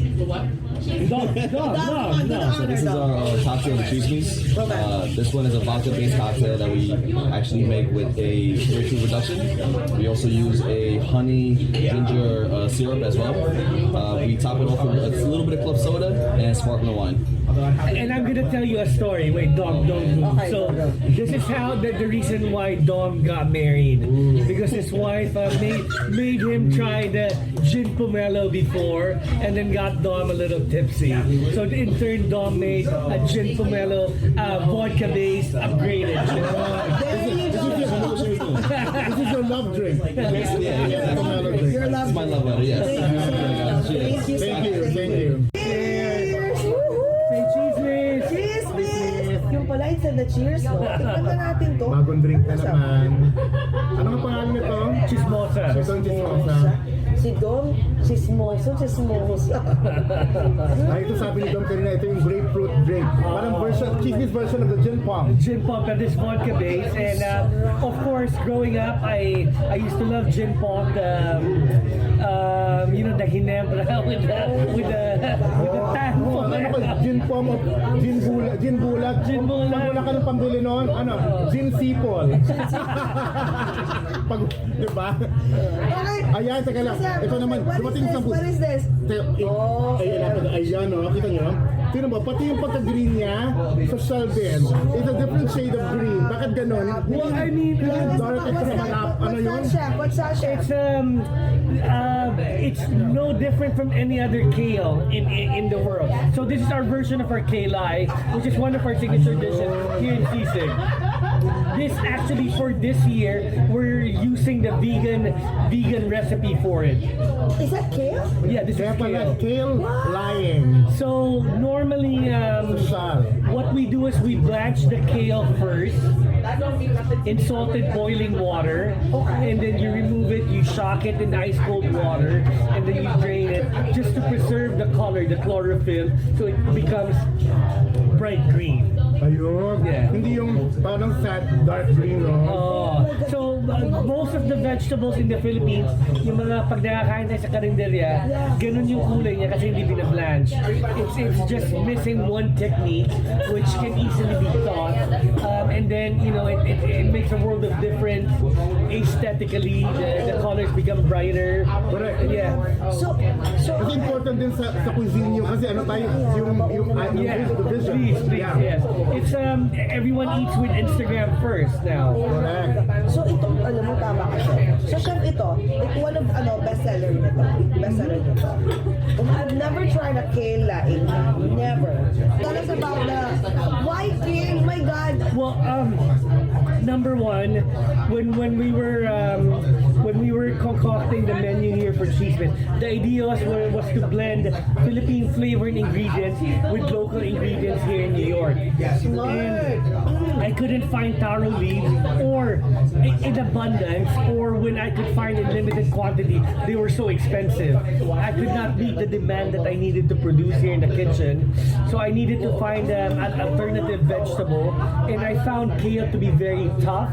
no. So this is our cocktail, the Tsismis. This one is a vodka-based cocktail that we actually make with a grapefruit reduction. We also use a honey ginger syrup as well. We top it off with a little bit of club soda and sparkling wine. And I'm gonna tell you a story. Wait, Dom, don't move. Okay, So go. this is how the reason why Dom got married, because his wife made him try the Gin Pom before, and then got Dom a little tipsy. So in turn, Dom made a Gin Pom vodka-based upgraded. This is your love drink. Your love. It's my love letter, yes. Thank you so Thank you, much. thank you. Cheers! Woohoo! Say Tsismis! Cheers! Yung pala, it's the cheers, no? Tignan na natin to. Bagong drink na naman. Ano ang pangalan nito? Chismosa. Ito ang chismosa. Si Dom, chismoso. Ito sabi ni Dom kanina, ito yung grapefruit drink. Parang Tsismis version of the Gin Pom. Gin Pom, that is vodka based, and of course, growing up, I used to love Gin Pom. The hinebra with the tan. Ano ba? Gin Pom, gin bulag. Pag wala ka ng pambili noon, gin sipol. Diba? Okay. Ayan, teka lang. Ito naman, dumating sa What is this? Ayan, kita nyo. Tingnan mo, pati yung pagka-green niya, social din. It's a different shade of green. Bakit ganon? Well, I mean, Dark at saka malap. Ano yun? What's that, chef? It's no different from any other kale in the world. So this is our version of our Kale Laing, which is one of our signature dishes here in Isang. This actually, for this year, we're using the vegan recipe for it. Is that kale? Yeah, this is Kaya pala, kale. Kale Laing. So normally, what we do is we blanch the kale first in salted boiling water, and then you remove it, you shock it in ice cold water, and then you drain it just to preserve the color, the chlorophyll, so it becomes bright green. Ayun. Yeah. Hindi yung parang sad, dark green, no? So most of the vegetables in the Philippines, yung mga pag nakakain tayo sa karinderya, ganun yung kulay niya kasi hindi binablanch. It's just missing one technique which can easily be taught, and then it makes a world of difference aesthetically. The colors become brighter. Correct. Yeah. So Kasi important din sa cuisine nyo kasi tayo, yung division. Please, yes. It's everyone eats with Instagram first now. Correct. So ito, alam mo, tama ka siya. So chef, ito, one of bestseller nito. I've never tried a Kale Laing. Never. Tell us about why kale? My God. Well, number one, when we were concocting the menu here for for Tsismis. The idea was to blend Philippine flavored ingredients with local ingredients here in New York. And I couldn't find taro leaves or in abundance, or when I could find in limited quantity, they were so expensive. I could not meet the demand that I needed to produce here in the kitchen. So I needed to find an alternative vegetable, and I found kale to be very tough.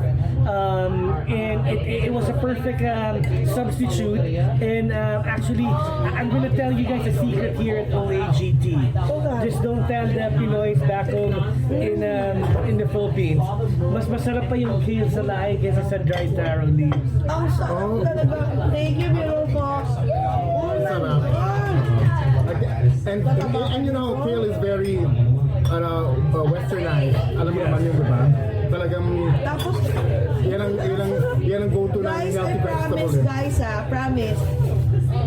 And it was a perfect substitute. And actually, I'm going to tell you guys a secret here at OAGT. Just don't tell the Pinoys back home in the Philippines. Mas masarap pa yung kale sa lahi kaysa sa dried taro leaves. Ang sarap talaga. Thank you, Fox. Sarap. And you know, kale is very westernized. Alam mo naman yun, diba? Talagang Tapos, yan ang go-to na guys, healthy I vegetable. promise, guys promise.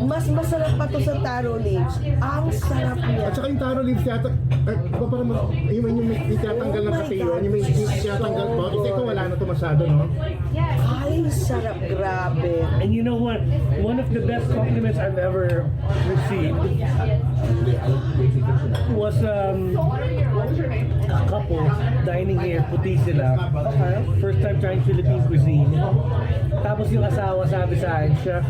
Mas masarap pa to sa taro leaves. Ang sarap niya. At saka yung taro leaves yata, parang yung may tinatanggal na pati yun, yung may tinatanggal po. Ito wala na to masyado, no? Ay, sarap, grabe. And you know what? One of the best compliments I've ever received was a couple dining here, puti sila. First time trying Philippine cuisine. Tapos yung asawa sabi sa akin, Chef,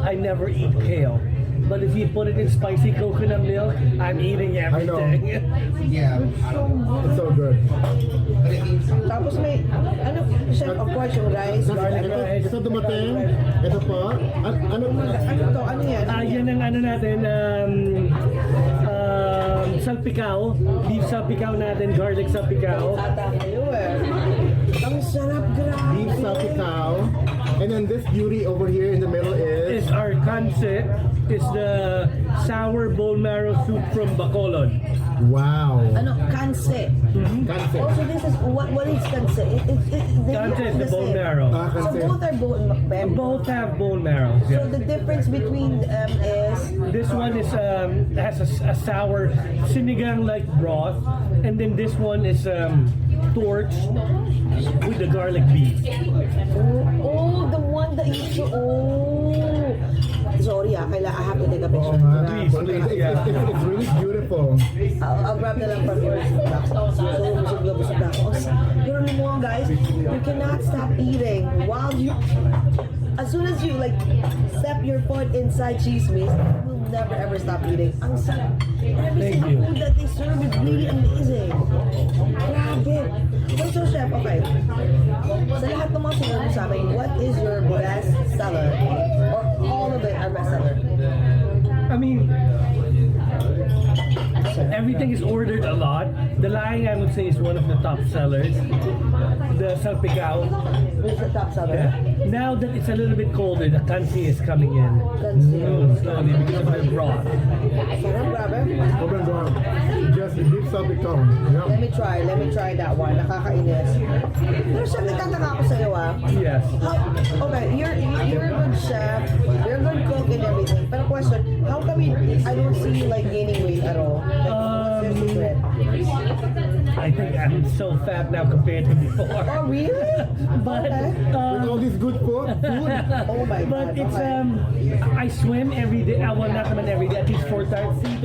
I never eat kale. But if you put it in spicy coconut milk, I'm eating everything. It's so good. Tapos may, chef, of course, yung rice, garlic rice. Ito dumating, ito po. Ano to? Ano yan? Yan ang ano natin, salpicao, beef salpicao natin, garlic salpicao. Ata kayo Ang sarap, grabe. beef salpicao. And then this beauty over here in the middle is Is our Kansi. It's the sour bone marrow soup from Bacolod. wow. Ano, kansi. Kansi. Also, this is, what is kansi? Kansi is the bone marrow. So Kansi. both are bone marrow. Both have bone marrow. So Yeah. the difference between them is This one is has a sour sinigang like broth, and then this one is torched with the garlic beef. the one that you sorry I have to take a picture. Please, It's really beautiful. I'll grab na lang from yours. So busog na ako. Pero alam mo guys, you cannot stop eating while you, as soon as you like step your foot inside Tsismis, you will never ever stop eating. Ang sarap. Every Thank single you. food that they serve is really amazing. Grabe. So chef, okay. Sa lahat ng mga sinabi sa amin, what is your best seller? Or all of it are best seller? I mean, everything is ordered a lot. The Laing, I would say, is one of the top sellers. The Salpicao. Who's the top seller? Yeah. Now that it's a little bit colder, the Kansi is coming in. Kansi. Slowly because of the broth. Sarap, grabe. Sobrang sarap. Just beef salpicao. Let me try that one. Nakakainis. Pero chef, nagtataka ako sa'yo Yes. Okay, you're a good chef, you're a good cook and everything. Pero question, how come I don't see you like gaining weight at all? Like, what's your secret? I think I'm so fat now compared to before. Oh, really? But Okay. With all this good food. Oh my but God. it's Okay. I swim every day. Well, not naman every day. At least 3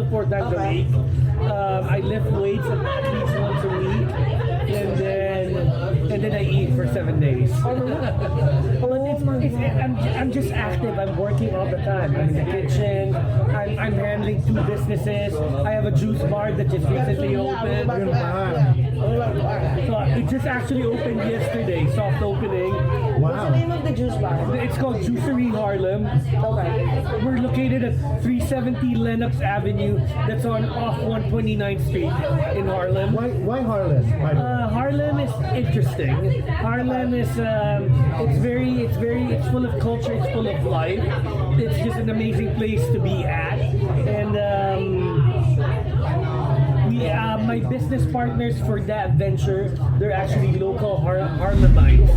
to 4 times a Okay. week. I lift weights at least once a week, and then I eat for 7 days. But I'm just active. I'm working all the time. I'm in the kitchen. I'm handling 2 businesses. I have a juice bar that just recently opened. So it just actually opened yesterday. Soft opening. What's the name of the juice bar? It's called Juicery Harlem. Okay. We're located at 370 Lenox Avenue. That's off 129th Street in Harlem. Why Harlem? Harlem is interesting. Harlem is it's full of culture. It's full of life. It's just an amazing place to be at. And my business partners for that venture, they're actually local Harlemites.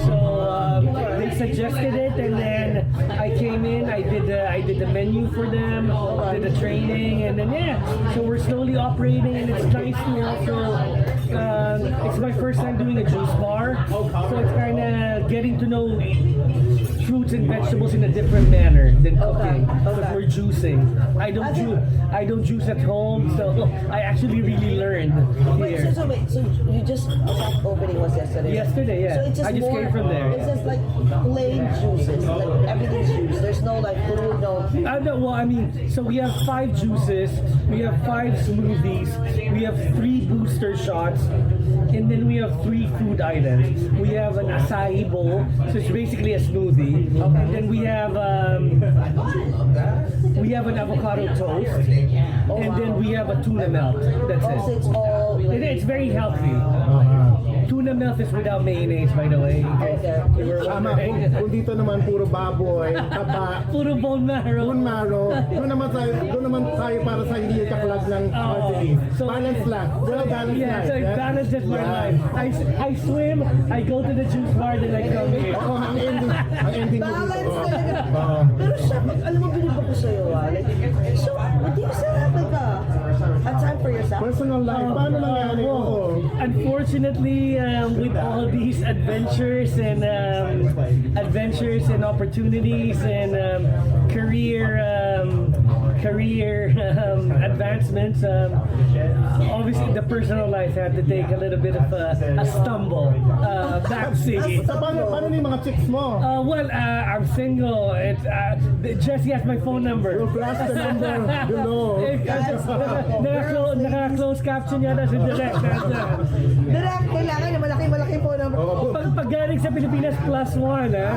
So they suggested it, and then I came in. I did the menu for them, did the training, and then so we're slowly operating, and it's nice to also. It's my first time doing a juice bar, so it's kind of getting to know fruits and vegetables in a different manner than cooking. Okay. Because we're juicing. I don't juice at home, so I actually really learned Wait, here. so you just soft opening was yesterday? Yesterday, yeah. So it's just I just more, came from there. It's just like plain juices, like everything's juice. There's no like food, no. No, well, I mean, so we have 5 juices, we have 5 smoothies, we have 3 booster shots, and then we have 3 food items. We have an acai bowl, so it's basically a smoothie, and then we have an avocado toast, and then we have a tuna melt. That's So it. it's all like, It's very healthy. Tuna melt is without mayonnaise, by the way. okay. You were Tama, wondering. kung dito naman puro baboy, taba, Puro bone marrow. bone marrow, doon naman tayo para sa hindi kaklag ng arteries. so- Balance lang. Well balanced Yeah, life. so it balances my life. I swim, I go to the juice bar, then I come here. Oo, ang ending mo dito. Balance Oo. talaga. Oo. Pero chef, alam mo, bilib ako sa'yo, like, so, do you still have like a time for yourself? Personal life, paano nangyari? Oo. Unfortunately, with all these adventures and opportunities and career advancements, obviously the personal life had to take a little bit of a stumble, backseat. So, paano yung mga chicks mo? I'm single. Jesse has my phone number. We'll flash the number below. Naka-close caption yata sa direct. Direct, kailangan na malaki po naman. Pag galing sa Pilipinas, +1, ha?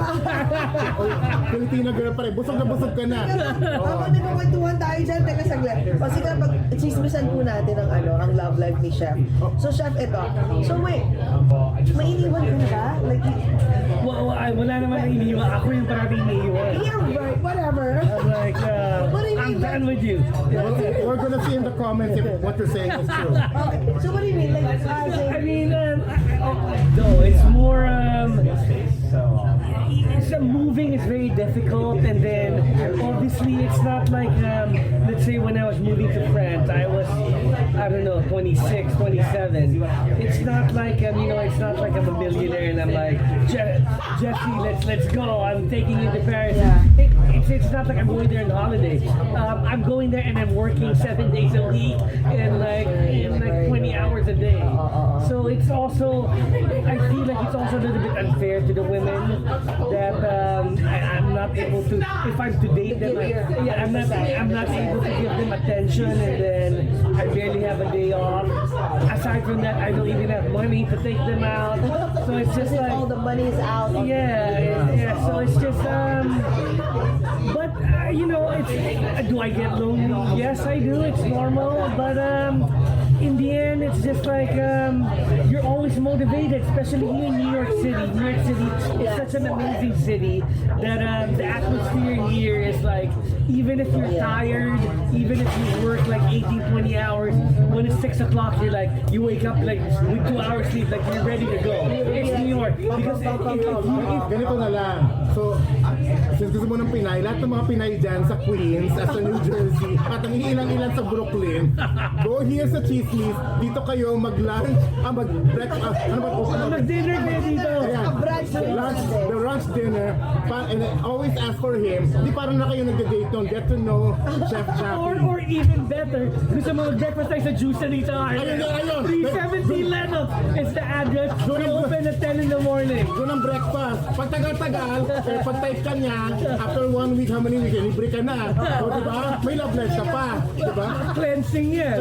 Filipino girl pa rin. Busog ka na. Ako, nagkakwentuhan tayo dyan. Teka saglit. Kasi nga, pag chismisan po natin ang love life ni Chef. So, Chef, ito. So, wait. May iniwan ka na ba? Like, Wala naman ang iniwan. Ako yung parating iniwan. yeah, right. Whatever. I'm like, What do you I'm mean? done with you. We're gonna see in the comments if what you're saying is true. Okay. So, what do you mean? Like, I mean, no, it's more, moving is very difficult, and then obviously it's not like, let's say when I was moving to France, I was, I don't know, 26, 27. It's not like, it's not like I'm a millionaire and I'm like, Jesse, let's go, I'm taking you to Paris. Yeah. It's not like I'm going there on holiday. I'm going there and I'm working 7 days a week and like 20 hours a day. So it's also, I feel like it's also a little bit unfair to the women that I'm not able to, if I'm to date them, I'm not able to give them attention, and then I barely have a day off. Aside from that, I don't even have money to take them out. So it's just like, all the money's out. yeah. So it's just, but it's, do I get lonely? Yes, I do. It's normal, but in the end, it's just like you're always motivated, especially here in New York City. New York City is such an amazing city that the atmosphere here is like, even if you're tired, even if you work like 18, 20 hours, when it's 6 o'clock, you're like, you wake up like with 2 hours sleep, like you're ready to go. It's New York. Because Ganito na lang. So, since gusto mo ng Pinay, lahat ng mga Pinay dyan sa Queens, at sa New Jersey, at ang ilan sa Brooklyn, go here sa Tsismis, dito kayo mag-lunch, mag-breakfast, mag-dinner kayo dito. The lunch dinner, and then always ask for him. Di parang na kayo nag-date doon, get to know Chef Jappy. Or even better, gusto mo mag-breakfast tayo sa Juice Anita Ayun. 317 Lennox is the address. We open at 10 in the morning. Doon ang breakfast. Pag tagal-tagal, pag-type ka niya, after 1 week, how many weeks, libre ka na. So, diba? May love life ka pa. Diba? Cleansing yan.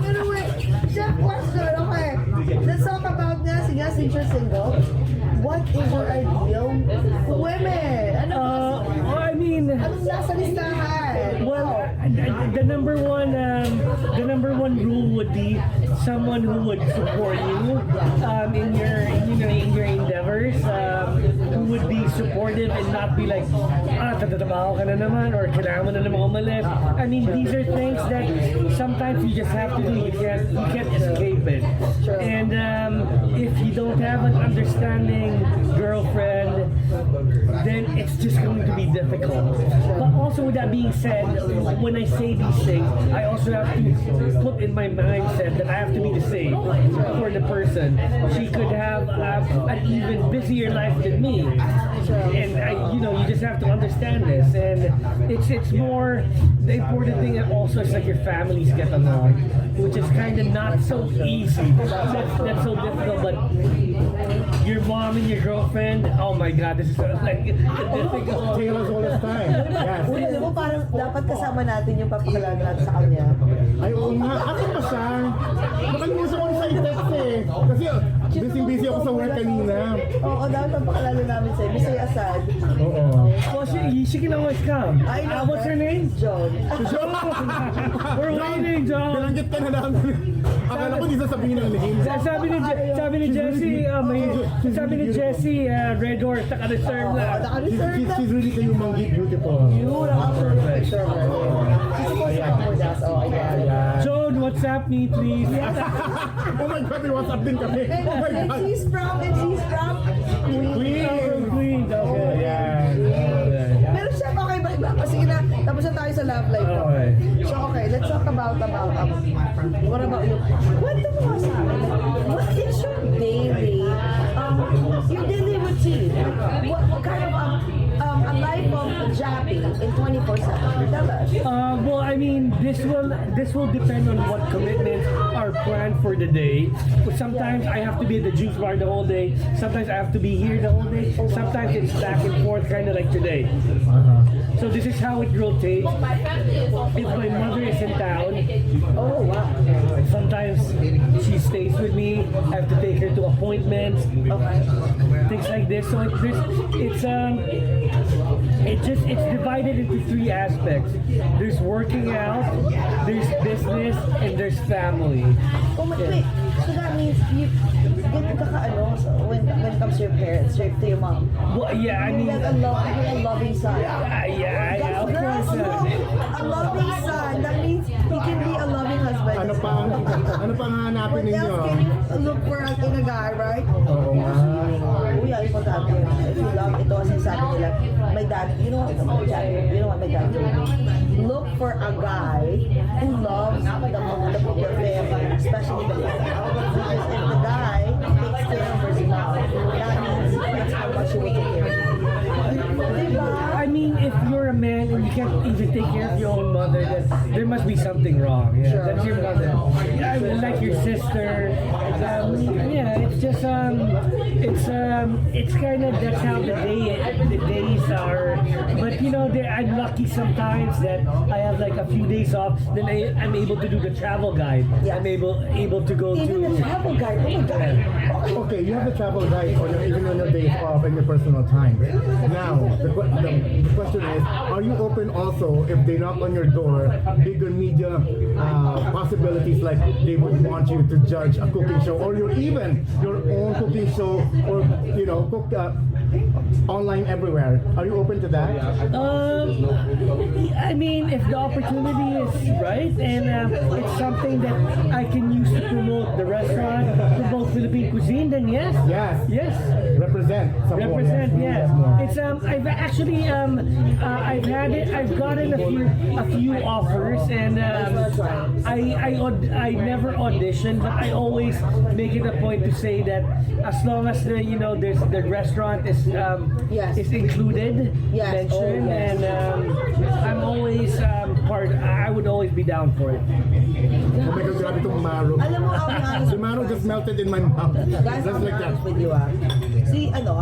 Anyway, Chef, question, okay. Let's talk about since you're single. What is your ideal women? I mean, Anong nasa listahan? well, the number one rule would be someone who would support you in your endeavors, who would be supportive and not be like, tatatrabaho ka na naman, or kailangan mo na naman umalis. I mean, these are things that sometimes you just have to do. You can't escape it. And if you don't have an understanding girlfriend, then it's just going to be difficult. But also, with that being said, when I say these things, I also have to put in my mindset that I have to be the same for the person. She could have an even busier life than me, and you just have to understand this. And it's more the important thing. And also, it's like your families get along, which is kind of not so easy. That's so difficult. But your mom and your girlfriend, oh my God, this is like difficult. Taylor's all the time. Yes. Uy, alam mo, parang dapat kasama natin yung papakilala natin sa kanya. Ay, oo nga. Akin pa siya. Nakalimutan ko sa text eh. Kasi busy ako sa work kanina. Oo, dapat papakilala namin sa'yo. Mr. Asad. Oo. Well, she can always come. I know. What's her name? John. We're waiting, John. Pinanggit ka na namin. Akala ko di sasabihin ang name. Sabi ni Jessie, sabi ni Jessie, Red Horse, naka-reserve na. She's really kayumanggi beautiful. Yun, ang actual picture of her. She's supposed to come with us. Oh, yeah. Joan, WhatsApp me, please. Oh my God, may WhatsApp din kami. Oh my And God. she's from Queen. Okay. Pero siya, okay ba? Sige na, tapos na tayo sa love life. Okay. So, okay, let's talk about what about you? Kwento mo nga sa akin. What is your daily routine? What kind of a life of Jappy in 24/7? Tell us. Well, I mean, this will depend on what commitments are planned for the day. But sometimes I have to be at the juice bar the whole day. Sometimes I have to be here the whole day. Sometimes it's back and forth, kind of like today. So this is how it rotates. If my mother is in town, Oh, wow. sometimes she stays with me. I have to take her to appointments, things like this. So it's divided into three aspects. There's working out, there's business, and there's family. Oh my wait. So that means you get when it comes to your parents, to your mom. Well, yeah, I mean, You're a loving son. yeah, of course. A loving son. That means he can be a loving husband. Ano pa ang hanapin What ninyo? else can you look for in a guy, right? Oo nga. Uy, importante yun. If you love, ito kasi sabi nila, my dad, you know what my dad told me? Look for a guy who loves the family, especially the family. Because if the guy takes care of his mom, that means that's how much he will take care of you. Diba? I mean, if you're a man and you can't even take care of your own mother, then there must be something wrong. Yeah, Sure. that's your mother. Yeah, I mean, like your sister. It's just it's kind of that's how the days are. But I'm lucky sometimes that I have like a few days off. Then I'm able to do the travel guide. Yes. I'm able to go Even to. the travel guide, oh my God. Okay, you have the travel guide even on your days off and your personal time. Now, the question is, are you open also if they knock on your door, bigger media possibilities like they would want you to judge a cooking show or even your own cooking show or cook online everywhere? Are you open to that? I mean, if the opportunity is right and it's something that I can use to promote the restaurant, promote Philippine cuisine, then yes. Yes. Represent. Yes. It's I've actually I've gotten a few offers and I never audition, but I always make it a point to say that as long as the restaurant is included, Yes. mentioned, Oh, yes. and I'm always I would always be down for it. Oh my God, grabe itong Marrow. Alam mo, I'll be honest The Marrow just melted in my mouth. Guys, Just I'm like that. honest with you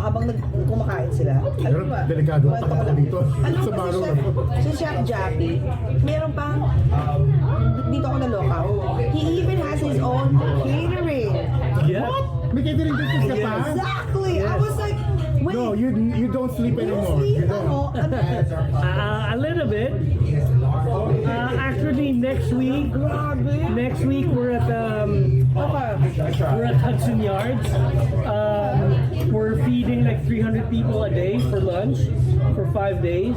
habang kumakain sila. Pero delikado, tapat ako dito. Alam Sa mo Marrow kasi na. si Chef Jappy, meron pang, dito ako naloka. He even has his own catering. Yeah. May catering business ka pa? Exactly! I was like, wait, No, you don't sleep anymore. You don't. A little bit. Actually, next week we're at Hudson Yards. We're feeding like 300 people a day for lunch for 5 days.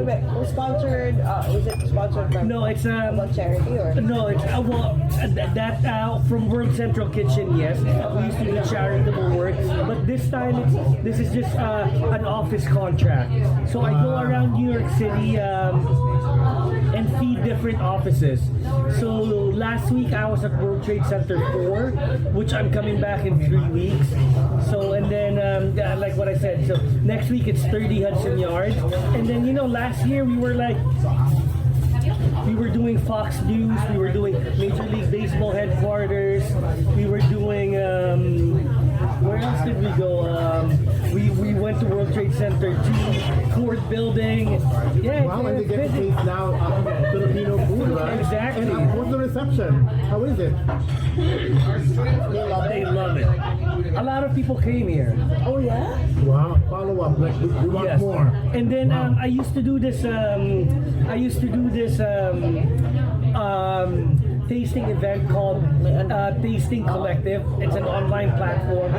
wait. Who sponsored? Was it sponsored from? No, it's about charity or? No, it's from World Central Kitchen. Yes, we used to do charitable work, but this time this is just an office contract. So I go around New York City and feed different offices. So last week I was at World Trade Center 4, which I'm coming back in 3 weeks. So and then like what I said, so next week it's 30 Hudson Yards, and then last year we were doing Fox News, we were doing Major League Baseball headquarters, we were doing where else did we go? We went to World Trade Center 2, Ford Building. Yeah, wow, and they get to taste now Filipino food, right? Exactly. And what's the reception? How is it? They love it. A lot of people came here. Oh yeah. Wow, follow up. Like we want Yes. more. And then I used to do this. Tasting event called Tasting Collective. It's an online platform.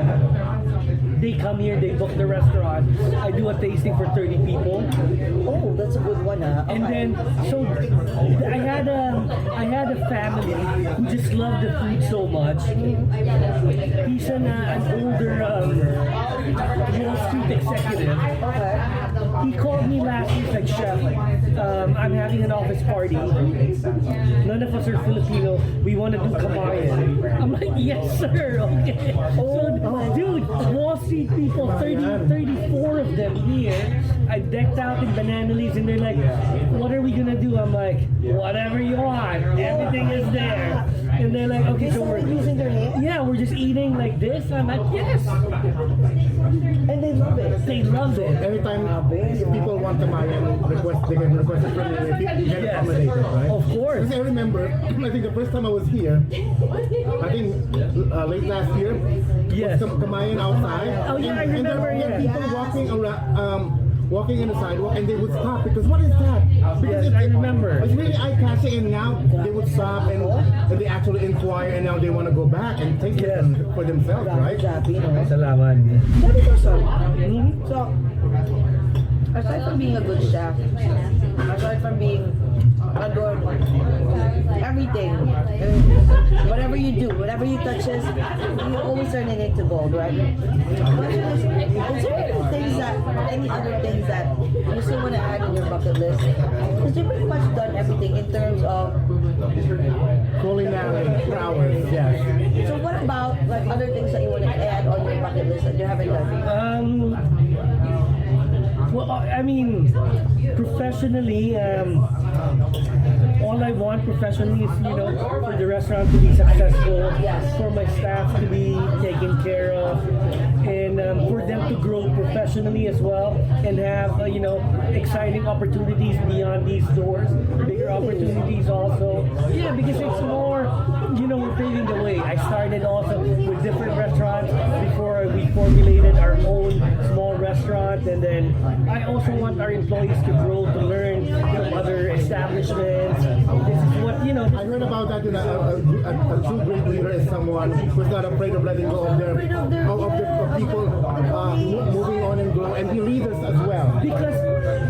They come here, they book the restaurant. I do a tasting for 30 people. Oh, that's a good one, huh? And then, so I had a family who just loved the food so much. He's an older Wall Street executive. Okay. He called me last week like, Chef, I'm having an office party. None of us are Filipino. We want to do kamayan. I'm like, yes, sir. Okay. So, dude, Wall Street people, 34 of them here. I decked out in banana leaves, and they're like, what are we going to do? I'm like, whatever you want. Everything is there. And they're like, okay, so we're using their hands? Yeah, we're just eating like this. I'm like, yes. And they love it. They love it. Every time people want the Mayan request, they can request it from you. You get accommodated, right? Of course. Because I remember, I think the first time I was here, I think late last year, Yes. was the Mayan outside. Oh, yeah, I And there remember, were yeah. people walking around. Walking in the sidewalk, and they would stop because what is that? Because Yes, I remember. It's really eye-catching, and now they would stop and they actually inquire, and now they want to go back and taste Yes. it for themselves, right? Jappy, no? Salamat. Jappy person. So, aside from being a good chef, aside from being a good everything, whatever you do, whatever you touches, you always turn it into gold, right? Is there any other things that you still want to add in your bucket list? Because you've pretty much done everything in terms of Culinary prowess, yes. So what about like other things that you want to add on your bucket list that you haven't done? Well, I mean, professionally, all I want professionally is, for the restaurant to be successful, for my staff to be taken care of, and for them to grow professionally as well, and have, exciting opportunities beyond these doors, bigger opportunities also. Yeah, because it's more, we're paving the way. I started also with different restaurants before we formulated our own small restaurant, and then I also want our employees to grow, to learn from other establishments. This is what, I heard about that. A true great leader is someone who's not afraid of letting go of their people moving on and grow, and be leaders as well. Because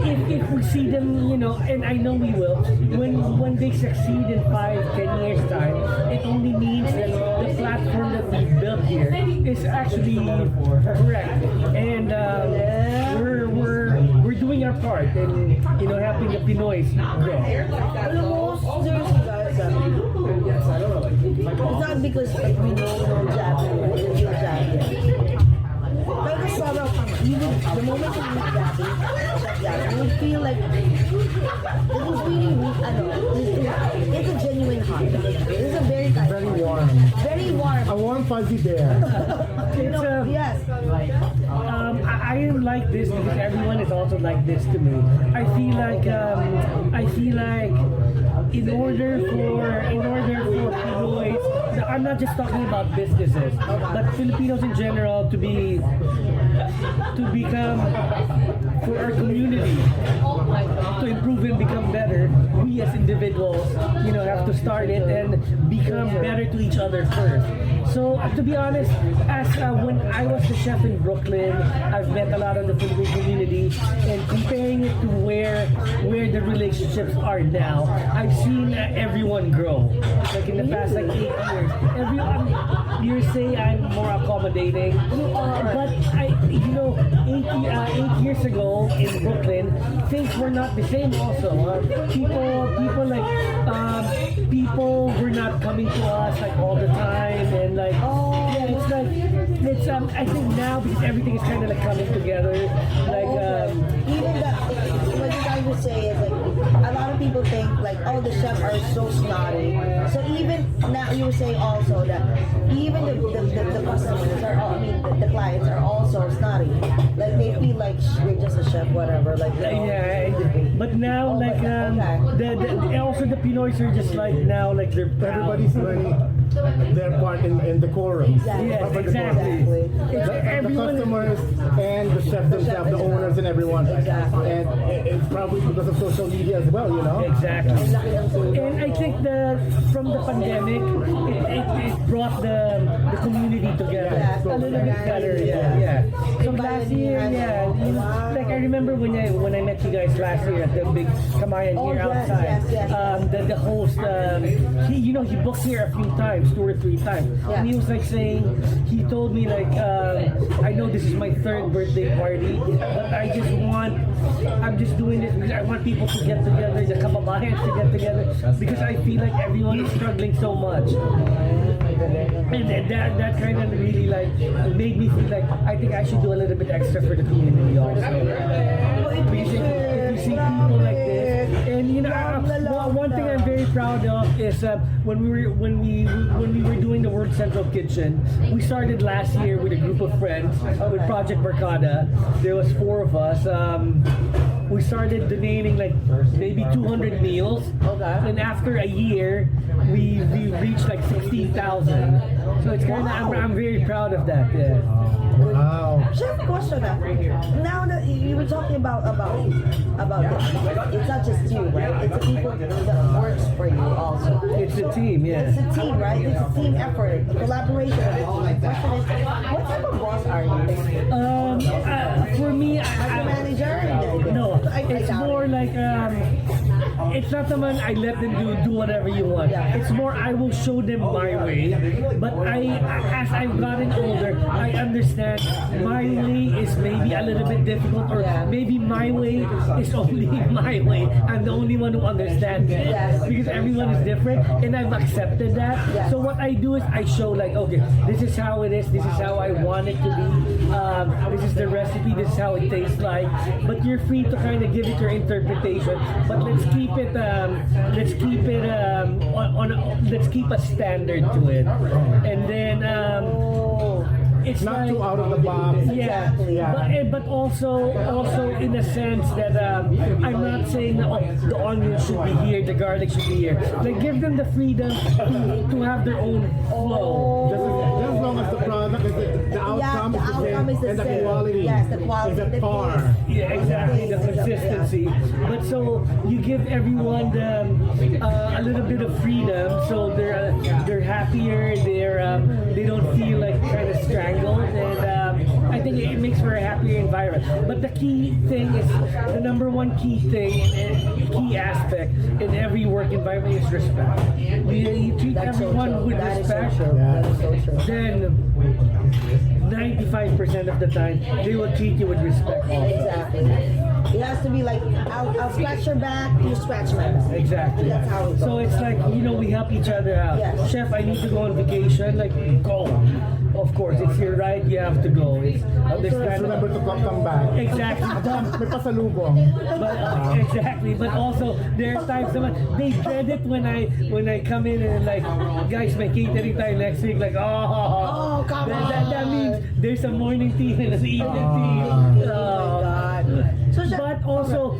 if we see them, and I know we will, when they succeed in 5-10 years time, it only means that the platform that we built here is actually correct, and we're doing our part in helping the Pinoys grow. Seriously guys, it's not because like, we know Jappy, you're Jappy. Pero sobrang, the moment you meet Jappy, you would feel like it is really, it's a genuine heart. It's a very kind Very heart. warm. Very warm. A warm fuzzy bear. Yes. I am like this because everyone is also like this to me. I feel like in order for Pinoys, I'm not just talking about businesses, but Filipinos in general to become, for our community to improve and become better, we as individuals, have to start it and become better to each other first. So to be honest, as when I was the chef in Brooklyn, I've met a lot of the Filipino community, and comparing it to where way the relationships are now, I've seen everyone grow. Like in the past, like 8 years. You say I'm more accommodating, but you know, 8 years ago in Brooklyn, things were not the same. Also, people were not coming to us like all the time, and like it's I think now because everything is kind of like coming together, like even what you guys would say is like a lot of people think like, oh, the chefs are so snotty. So even now you were saying also that even the customers are all, I mean the clients are also snotty. Like they feel like you're just a chef, whatever. Like but now the also the Pinoys are just like now like they're Everybody's learning their part in the quorum. Yes, exactly. The customers and the chefs themselves, the owners and everyone. And it's probably because of social media as well, you know? Exactly. And I think from the pandemic, it brought the community together a little bit better. Yeah. So last year, like I remember when I met you guys last year at the big Kamayan here outside. The host, he booked here a few times, 2 or 3 times, and he was like saying, he told me like, I know this is my 3rd birthday party, but I'm just doing this because I want people to get together, the kababayans to get together, because I feel like everyone is struggling so much. And that kind of really like made me feel like I think I should do a little bit extra for the community also. Because if you see people like this, and you know, one thing I'm very proud of is when we were doing the World Central Kitchen, we started last year with a group of friends with Project Barkada. There was 4 of us. We started donating like maybe 200 meals, and after a year, we reached like 16,000. So it's kind of I'm very proud of that. Yeah. Wow. Chef, question now that you were talking about it's not just you, right? It's the people that works for you also. It's a team, yeah. It's a team, right? It's a team effort, collaboration. My question is, what type of boss are you? For me, As a manager? no, it's more like it's not the man I let them do whatever you want. It's more I will show them my way. But as I've gotten older, I understand my way is maybe a little bit difficult, or maybe my way is only my way. I'm the only one who understands it because everyone is different, and I've accepted that. So what I do is I show like, okay, this is how it is. This is how I want it to be. This is the recipe. This is how it tastes like. But you're free to kind of give it your interpretation. But let's keep it. Let's keep a standard to it, and then it's Not like, too out of the box. yeah, but also in a sense that I'm not saying that the onion should be here, the garlic should be here. Like give them the freedom to have their own flow. Just as long as the product is the outcome is the same, and the quality, Yes, the quality, is the at par. taste. Yeah, exactly, the consistency. But so you give everyone a little bit of freedom, so they're happier. They don't feel like kind of strangled, and I think it makes for a happier environment. But the key thing is the number one key thing, key aspect in every work environment is respect. You treat everyone with respect, then 95% of the time they will treat you with respect also. Exactly. It has to be like, I'll scratch your back, you scratch my back. Exactly. That's how it goes. So it's like, we help each other out. Yeah. Chef, I need to go on vacation. Like, go. Of course, it's your right, you have to go. It's this Just kind remember of, to come back. exactly. May pasalubong. But exactly. But also there are times naman they dread it when I come in and like, guys, may catering time next week. Like, Oh, come that on. means there's a morning tea and an evening tea. God. So, Chef, But also,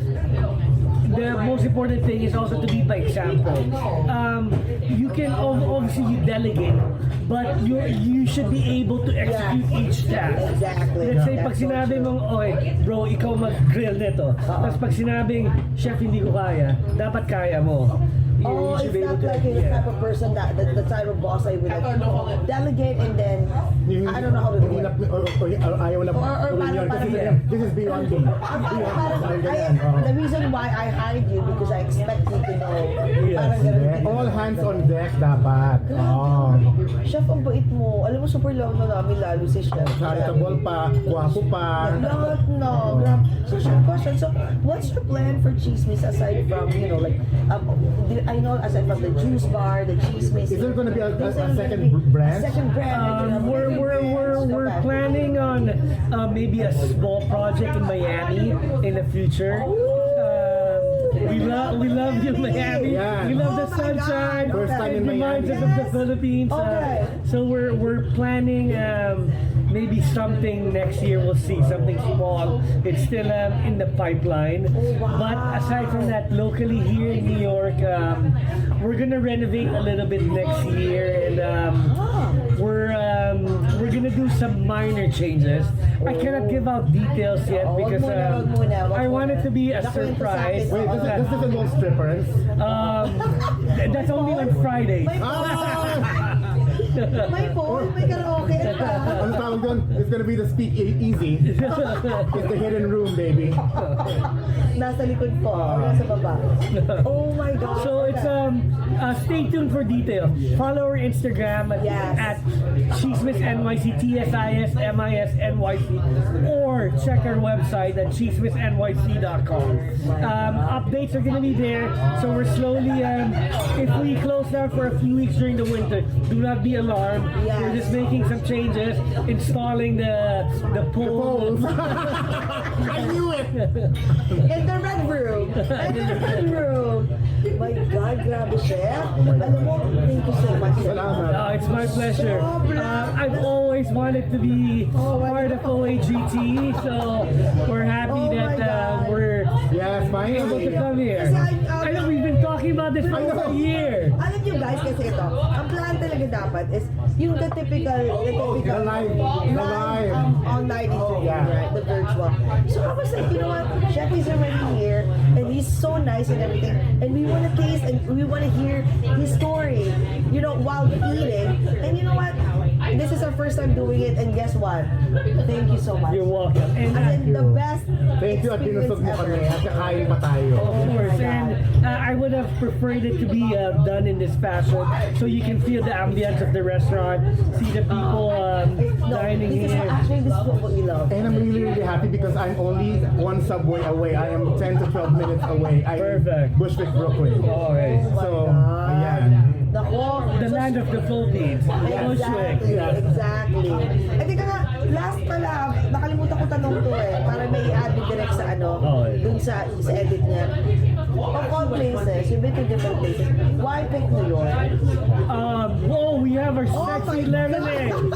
the most important thing is also to be by example. You can obviously you delegate, but you should be able to execute each task. Exactly. Let's say That's pag so sinabi true. mong, okay, bro, ikaw mag-grill nito. Tapos pag sinabing, chef, hindi ko kaya, dapat kaya mo. Oh, you should it's be able not to. like the type of person that the type of boss I would like delegate and then I don't know how to do it. Ayaw na parang this is beyond me. The reason why I hired you because I expect you to know. Parang ganun. All hands on deck dapat. Oh. Chef, ang bait mo. Alam mo, super love na namin lalo si Chef. Charitable pa, guwapo pa. Lahat no. So, Chef, question. So, what's your plan for Tsismis aside from, like, I know aside from the juice bar, the Tsismis. Is there going to be a second brand? Second brand. We're planning on maybe a small project in Miami in the future. We love you, Miami. Yeah. We love the sunshine. First time in It reminds us Miami. of the Philippines. Okay. So we're planning maybe something next year. We'll see something small. It's still in the pipeline. Wow. But aside from that, locally here in New York, we're gonna renovate a little bit next year, and we're gonna do some minor changes. I cannot give out details yet because I want it to be a surprise. Wait, this is involve strippers. That's only on Fridays. May phone, may karaoke. Ano tawag doon? It's gonna be the speak easy. It's the hidden room, baby. Nasa likod po, nasa baba. Oh my God. So it's stay tuned for details. Follow our Instagram at Tsismis NYC, TSISMISNYC, or check our website at tsismisnyc.com. Updates are gonna be there, so we're slowly. If we close down for a few weeks during the winter, do not be alarmed. Yes. We're just making some changes, installing the poles. I knew it! In the red room. My God, grabe, Chef. Alam mo, thank you so much. Salamat. It's my pleasure. I've always wanted to be part of OAGT, so we're happy that we're Yes, able to finally. come here. I know we've been talking about this for a year. Alam nyo guys, kasi ito, ang plan talaga dapat is yung the typical live. online interview, Yeah. right? The virtual. So I was like, you know what? Chef is already here, and he's so nice and everything, and we want to taste and we want to hear his story, while eating. And you know what? This is our first time doing it, and guess what? Thank you so much. You're welcome. And The best Thank you at pinusog mo kami at kakain pa tayo. of course, and I would have preferred it to be done in this fashion, so you can feel the ambience of the restaurant, see the people dining this is here. actually this is what we love. And I'm really, really happy because I'm only one subway away. I am 10 to 12 minutes away. I am Perfect. Bushwick, Brooklyn. Okay. So, ayan. The land of the Philippines. Bushwick. Exactly. Eh, teka nga, last pala, nakalimutan ko tanong to para may i-add direct sa dun sa edit niya. Of all places, you've been to different places. Why pick New York? We have our Oh sexy my lemonade God.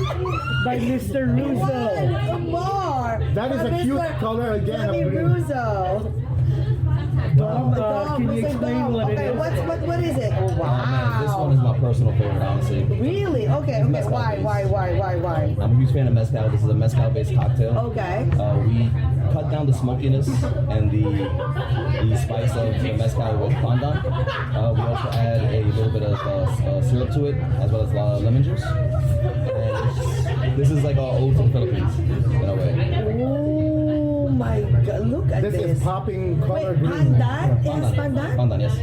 by Mr. Russo. More! That is a cute color again of Sammy green. Russo. Dom, can you explain what it is? What is it? Oh, wow. This one is my personal favorite, honestly. Really? Okay. Why? I'm a huge fan of mezcal. This is a mezcal-based cocktail. Okay. We cut down the smokiness and the spice of the mezcal with pandan. We also add a little bit of syrup to it, as well as lemon juice. And this is like our ode to the Philippines, in a way. Oh my God! Look at This this. is popping color Wait, green. pandan? It has pandan? Pandan, yes.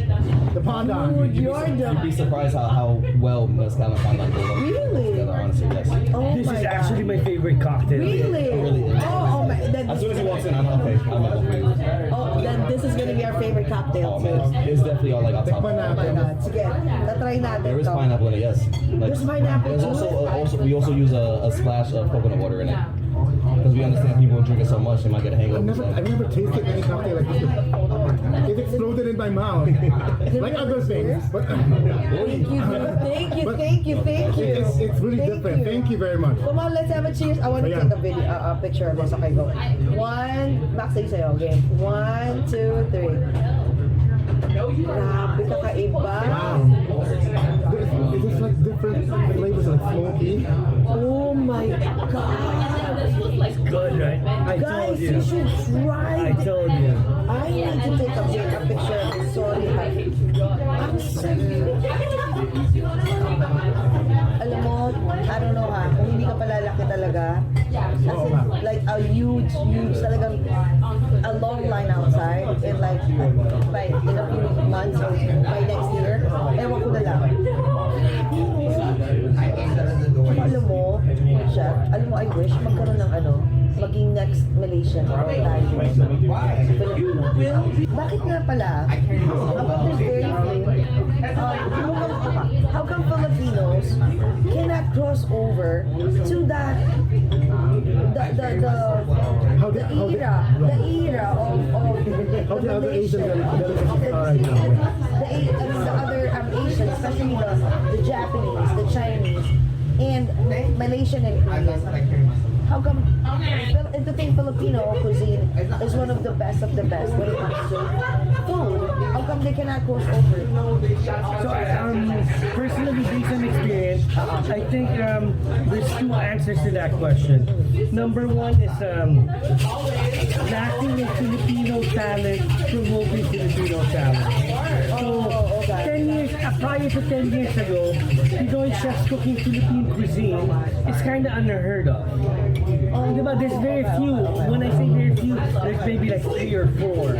The pandan. Dude, you're You'd be the... surprised how well mezcal and pandan go Really? together, honestly, yes. Oh This my is God. actually my favorite cocktail. Really? Really is. Oh my... Then As soon as he walks in, I'm okay. I'm okay. Oh, then this is gonna be our favorite cocktail Oh too. man, it's definitely all like on top. Tikman Oh my natin. God. Sige, tatry natin There is to. pineapple in it, yes. There's pineapple There's too? we also use a splash of coconut water in it. Because we understand people drink it so much, they might get a hangover. I've never tasted any cocktail like this. It exploded in my mouth. Like other things. But Thank you. it's really different. Thank you very much. Come on, let's have a cheers. I want to Ayan. take a picture of this. Okay, go. Backstage sa'yo. Okay. 1, 2, 3. Grabe, kakaiba. Wow. It's just like different flavors, like smoky. Oh my God. It's good, right? I Guys, told you you. should try I it. told you. I need to take a picture of this. Sorry, honey. Ang Alam mo, I don't know ha, kung hindi ka palalaki talaga, as in, like a huge talagang a long line outside in like by in a few months or by next year, ewan ko na lang. Alam mo, Chef, alam mo, I wish magkaroon ng maging next Malaysian tayo. Filipino. Bakit nga pala? About this very thing, how come Filipinos cannot cross over to that the era of How the other Asian Malaysian, delicacies are right now? the other Asians, especially the Japanese, the Chinese, and Malaysian and Korean. How come to think Filipino cuisine is one of the best when it comes to food? How come they cannot cross over? So, personally, based on experience, I think there's two answers to that question. Number one is lacking in Filipino talent, promoting Filipino talent. So, 10 years, prior to 10 years ago, Pinoy chefs cooking Philippine cuisine is kind of unheard of. Diba, there's very few. When I say very few, there's maybe like 3 or 4.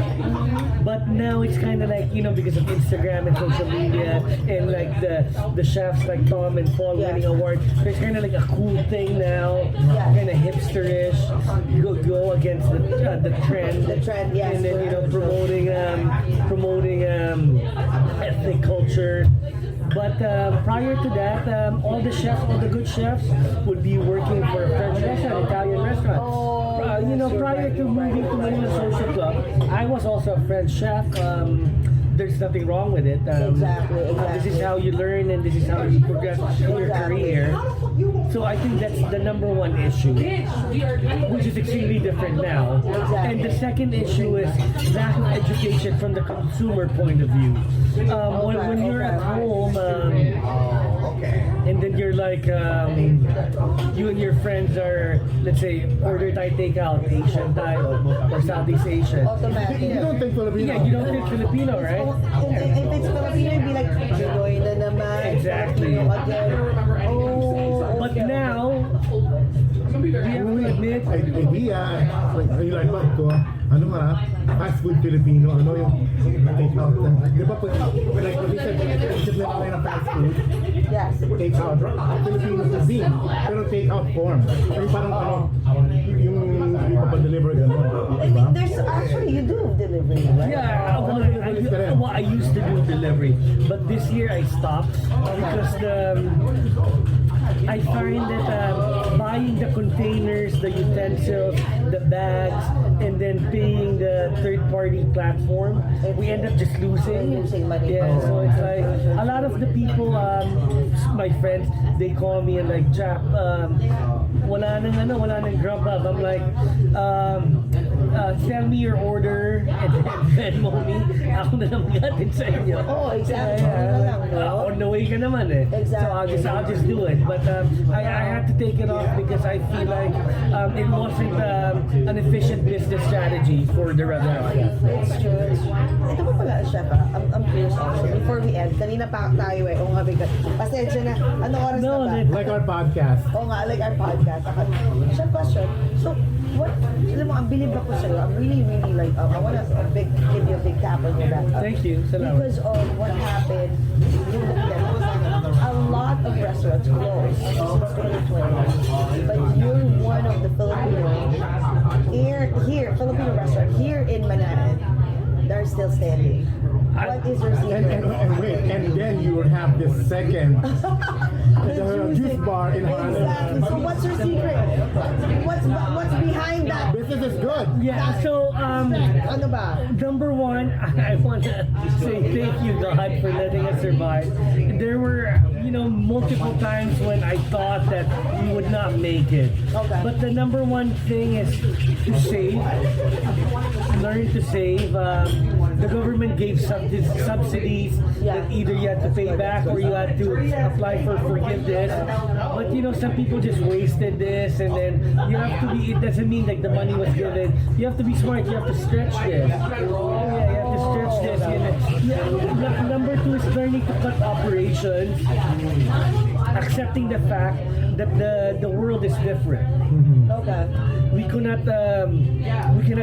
But now it's kind of like, because of Instagram and social media and like the chefs like Tom and Paul winning awards, there's kind of like a cool thing now, kind of hipsterish, go against the trend. The trend, yes. And then, promoting ethnic culture. But prior to that, all the good chefs would be working for a French restaurant, Italian restaurant. Prior to moving to Manila Social Club, I was also a French chef. There's nothing wrong with it. Exactly. This is how you learn and this is how you progress in your career. So I think that's the number one issue, which is extremely different now. And the second issue is lack of education from the consumer point of view. When you're at home, and then you're like, you and your friends are, let's say, order Thai takeout, Asian Thai or Southeast Asian. Automatic. You don't think Filipino? Yeah, you don't think Filipino, right? If it's Filipino, it'd be like, Pinoy na naman. Exactly. But now, we have to admit, idea, like what ko, fast food Filipino, yung take out, di ba, like what you said, isip na tayo na fast food, yes, take out, Filipino cuisine, pero take out form. Yung parang yung ipapadeliver gano'n, diba? There's actually, you do delivery, right? yeah, I used to do delivery, but this year I stopped because I find that buying the containers, the utensils, the bags, and then paying the third-party platform, we end up just losing money. Yeah, so it's like a lot of the people, my friends, they call me and like, Jap, wala nang Grubhub. I'm like, send me your order and Venmo me. Ako na lang gatin sa inyo. Oh, exactly. On the way ka naman eh. Exactly. So I'll just do it. But I had to take it off because I feel like it wasn't an efficient business strategy for the restaurant. It's true. Ito pa pala, Chef, I'm curious also. Before we end, kanina pa tayo eh. Kung habi ka, pasensya na. Ano oras na ba? Like our podcast. Oo nga, like our podcast. Chef, question. So, alam mo, ang bilib ako sa'yo. I'm really like, I want to give you a big tap on your back. Thank you. Salamat. Because of what happened during the pandemic. A lot of restaurants closed since 2020. But you're one of the Filipino restaurant here in Manila that are still standing. What is your secret? And wait, and then you will have this second juice bar in Manila. Exactly. So what's your secret? What's behind that? Business is good. Yeah, so Ano ba? number one, I want to say thank you, God, for letting us survive. There were, multiple times when I thought that we would not make it. Okay. But the number one thing is to save. Learn to save. The government gave subsidies that either you had to pay back or you had to apply for forgiveness. But some people just wasted this, and then you have to be. It doesn't mean like the money was given. You have to be smart. You have to stretch this. Oh yeah, you have to stretch this. Number 2 is learning to cut operations, accepting the fact that the world is different. Okay. We cannot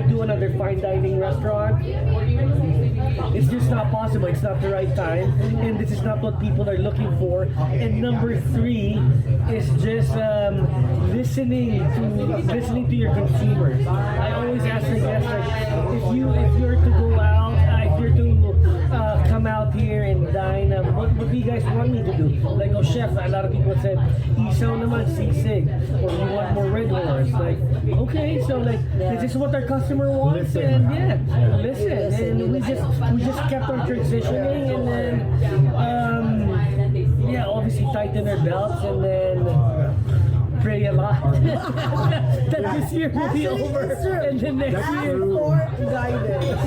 do another fine dining restaurant. It's just not possible. It's not the right time, and this is not what people are looking for. And number 3 is just listening to your consumers. I always ask the guests, like, if you're to go out, if you're to come out here and dine, what do you guys want me to do? Like, oh chef, a lot of people said, Isaw naman, sisig, or we want more red horse. Like, okay, so like, this is what our customer wants, and listen. And we just kept on transitioning, and then obviously tighten our belts, and then pray a lot that this year will be over, and then next year For guidance.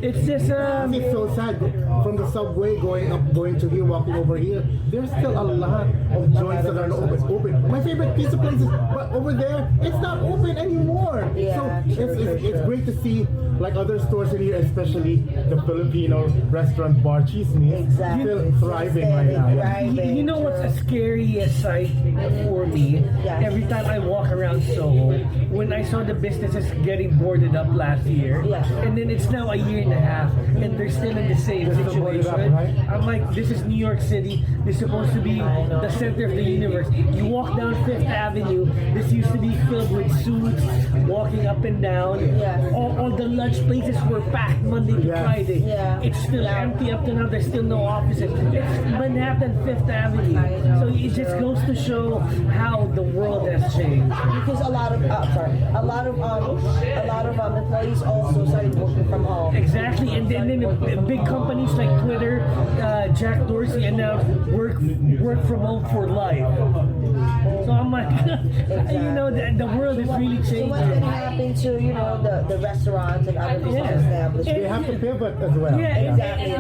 it's just It's so sad. From the subway going to here, walking over here, there's still a lot of joints that are not open. My favorite pizza place is over there. It's not open anymore. Yeah, So it's great to see like other stores in here, especially the Filipino restaurant bar Tsismis, still thriving right now. you know what's a scary sight for me? Every time I walk around Soho, when I saw the businesses getting boarded up last year, and then it's now a year and a half, and they're still in the same situation. I'm like, this is New York City. This is supposed to be the center of the universe. You walk down Fifth Avenue, this used to be filled with suits, walking up and down. All the lunch places were packed Monday to Friday. It's still empty up to now. There's still no offices. It's Manhattan, Fifth Avenue. So it just goes to show how the world has changed. Because a lot of employees also started working from home. Exactly, and then big companies like Twitter, Jack Dorsey announced work from home for life. So I'm like, you know, the world is really changing. So what's going to happen to the restaurants and other business establishments? They have to pivot as well. Exactly.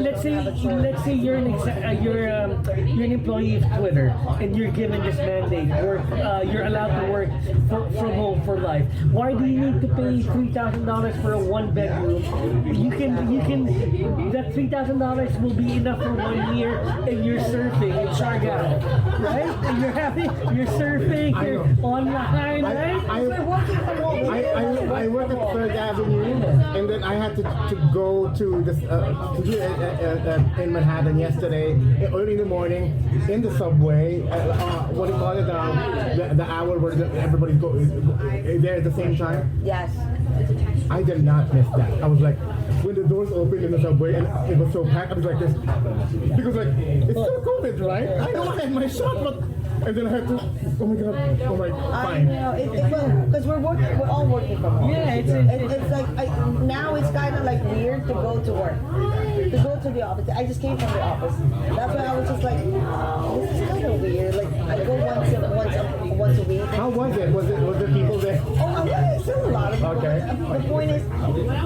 Let's say you're an employee of Twitter, and you're given this mandate, you're allowed to work from home for life. Why do you need to pay $3,000 for a 1-bedroom? You can that $3,000 will be enough for 1 year, and you're surfing in Siargao, right? And you're surfing, you're online, right? I work at Third Avenue, and then I had to go to this in Manhattan yesterday, early in the morning, in the subway. What do you call it? The hour where everybody's there at the same time. Yes. I did not miss that. I was like, when the doors opened in the subway and it was so packed, I was like this, because like it's still COVID, right? I know I had my shot, but and then I had to. Oh my god! Fine. I know because we're all working from home. Yeah, it's like now it's kind of like weird to go to work, to go to the office. I just came from the office. That's why I was just like, this is kind of weird. Like I go once a week. How was it? Was there people there? Oh, yeah, still a lot of people. Okay. The point is,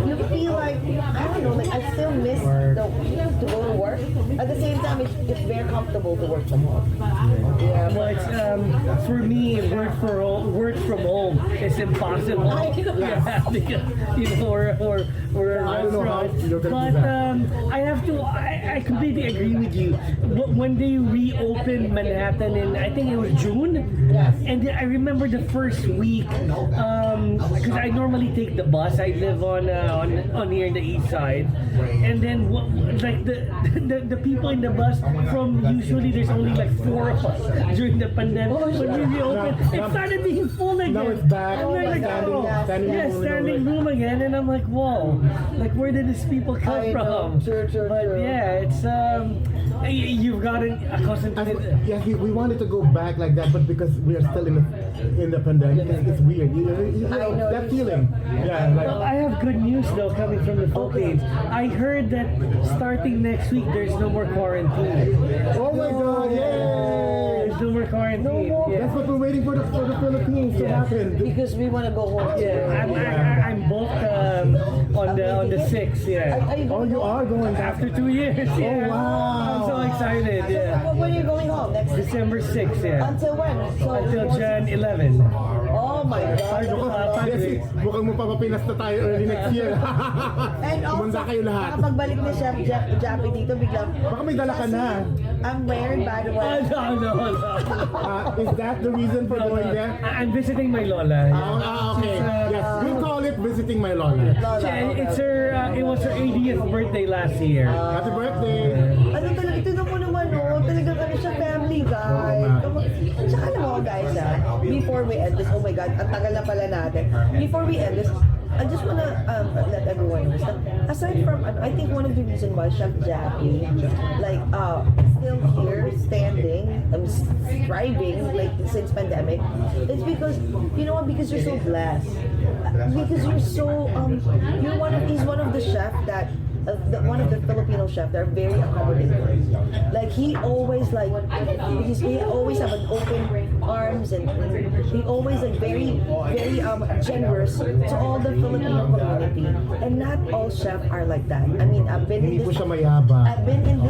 you feel like, I don't know, like I still miss to go to work. At the same time, it's very comfortable to work from home. Yeah, well, it's for me, work from home is impossible. Because, or a restaurant. But I have to. I completely agree with you. When they reopened Manhattan in, I think it was June. Yes. And I remember the first week, because I normally take the bus. I live on here in the east side, and then like the people in the bus from usually there's only like 4 of us during the pandemic. When we reopened, it started being full again. Now it's back. I'm like, standing room again, and I'm like, whoa, like where did these people come from? True. Yeah, it's you've gotten accustomed to it. Yeah, we wanted to go back like that, but because we are still in the pandemic, it's weird. You know that feeling. Yeah. Well, I have good news though coming from the Philippines. I heard that starting next week there's no more quarantine. Oh my God! Yay! no more quarantine. No more. Yeah. That's what we're waiting for the Philippines to happen. Because we want to go home. Yeah, I'm booked on the 6th. Yeah. Oh, you are going After 2 years. Yeah. wow. I'm so excited. Yeah. When are you going home? Next December 6th. Yeah. Until when? So, Until Jan 11. Oh my God. Yes, mukhang mapapapinas na tayo early next year. And also, Kumanda kayo lahat. pagbalik ni Chef Jappy dito, biglang, Baka may dala ka na. I'm wearing by the way. No. Is that the reason for going there? I'm visiting my Lola. Okay. Yes, we call it visiting my Lola. It was her 80th birthday last year. Happy birthday! Ano talaga, ito na mo naman, talagang ano siya, family guy. Tsaka alam mo guys, before we end this, oh my God, ang tagal na pala natin. Before we end this, I just wanna let everyone know that aside from, I think one of the reasons why Chef Jappy, like, still here, standing, thriving, like, since pandemic, it's because, you know what, because you're so blessed. Because you're so, he's one of the chef that, one of the Filipino chefs that are very accommodating. Like he always because he always have an open arms and he always very generous to all the Filipino community. And not all chefs are like that. I mean, I've been in this country. I've been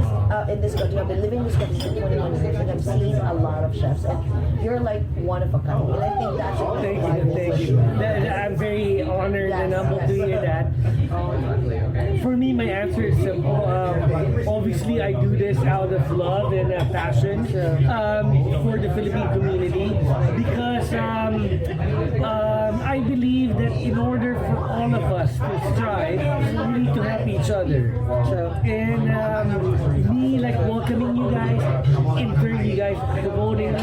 living in this country for 21 years, and I've seen a lot of chefs. And you're like one of a kind. And I think that's Thank you. I'm very honored and humbled to hear that. For me, my answer is simple. Obviously, I do this out of love and passion for the Philippine community because I believe that in order for all of us to strive, we need to help each other. And me, like welcoming you guys, inviting you guys to voting,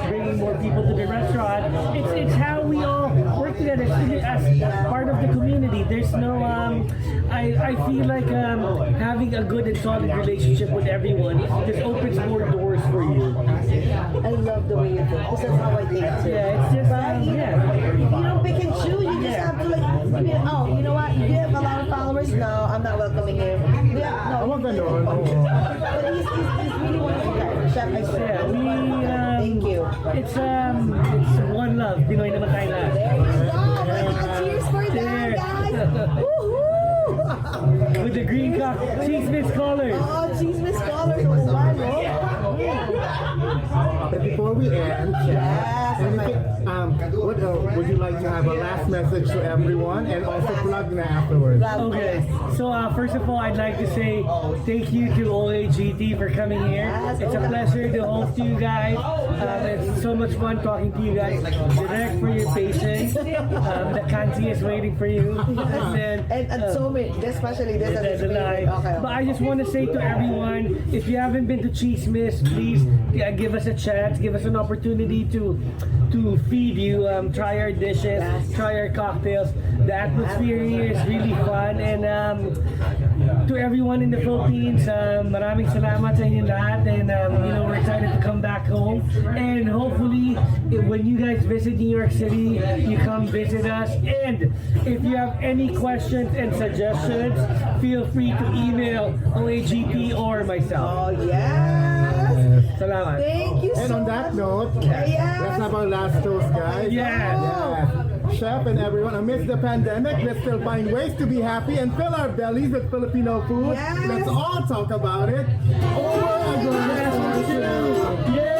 bringing more people to the restaurant. It's how we all work together as part of the community. There's no I feel like having a good and solid relationship with everyone just opens more doors for you. I love the way you think, because that's how I think too. Yeah, it's just you don't pick and choose. You just have to you know what? You have a lot of followers. No, I'm not welcoming you. But he's really wonderful guy. Chef, I swear. Thank you. It's one love. Pinoy naman tayo lahat. There you go. Cheers for that, guys. Woohoo! With the green cup, Tsismis colors. Oh, Tsismis colors. But before we end, what would you like to have a last message to everyone and also plug na afterwards? Okay, so first of all, I'd like to say thank you to OAGT for coming here. It's a pleasure to host you guys. It's so much fun talking to you guys. Direct for your patience. The Kansi is waiting for you. And so many, especially this is okay. But I just want to say to everyone, if you haven't been to Tsismis, please give us a chance, give us an opportunity to feed you, try our dishes, try our cocktails. The atmosphere here is really fun, and to everyone in the Philippines, maraming salamat sa inyo lahat, and we're excited to come back home, and hopefully when you guys visit New York City, you come visit us, and if you have any questions and suggestions, feel free to email OAGP or myself. Oh yes! Salamat. Thank you so much. And on that note, let's have our last toast, guys. Yes. Chef and everyone, amidst the pandemic, let's still find ways to be happy and fill our bellies with Filipino food. Yes. Let's all talk about it. Over and over. Yay!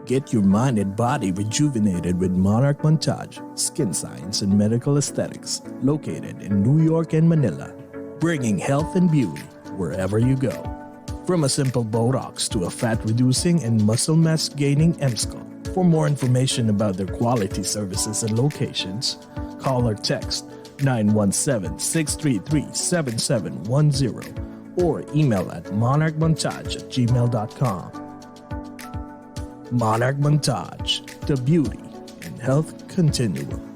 Get your mind and body rejuvenated with Monarch Montage, Skin Science and Medical Aesthetics, located in New York and Manila, bringing health and beauty wherever you go. From a simple Botox to a fat-reducing and muscle mass-gaining MSCO. For more information about their quality services and locations, call or text 917-633-7710 or email at monarchmontage@gmail.com. Monarch Montage, the beauty and health continuum.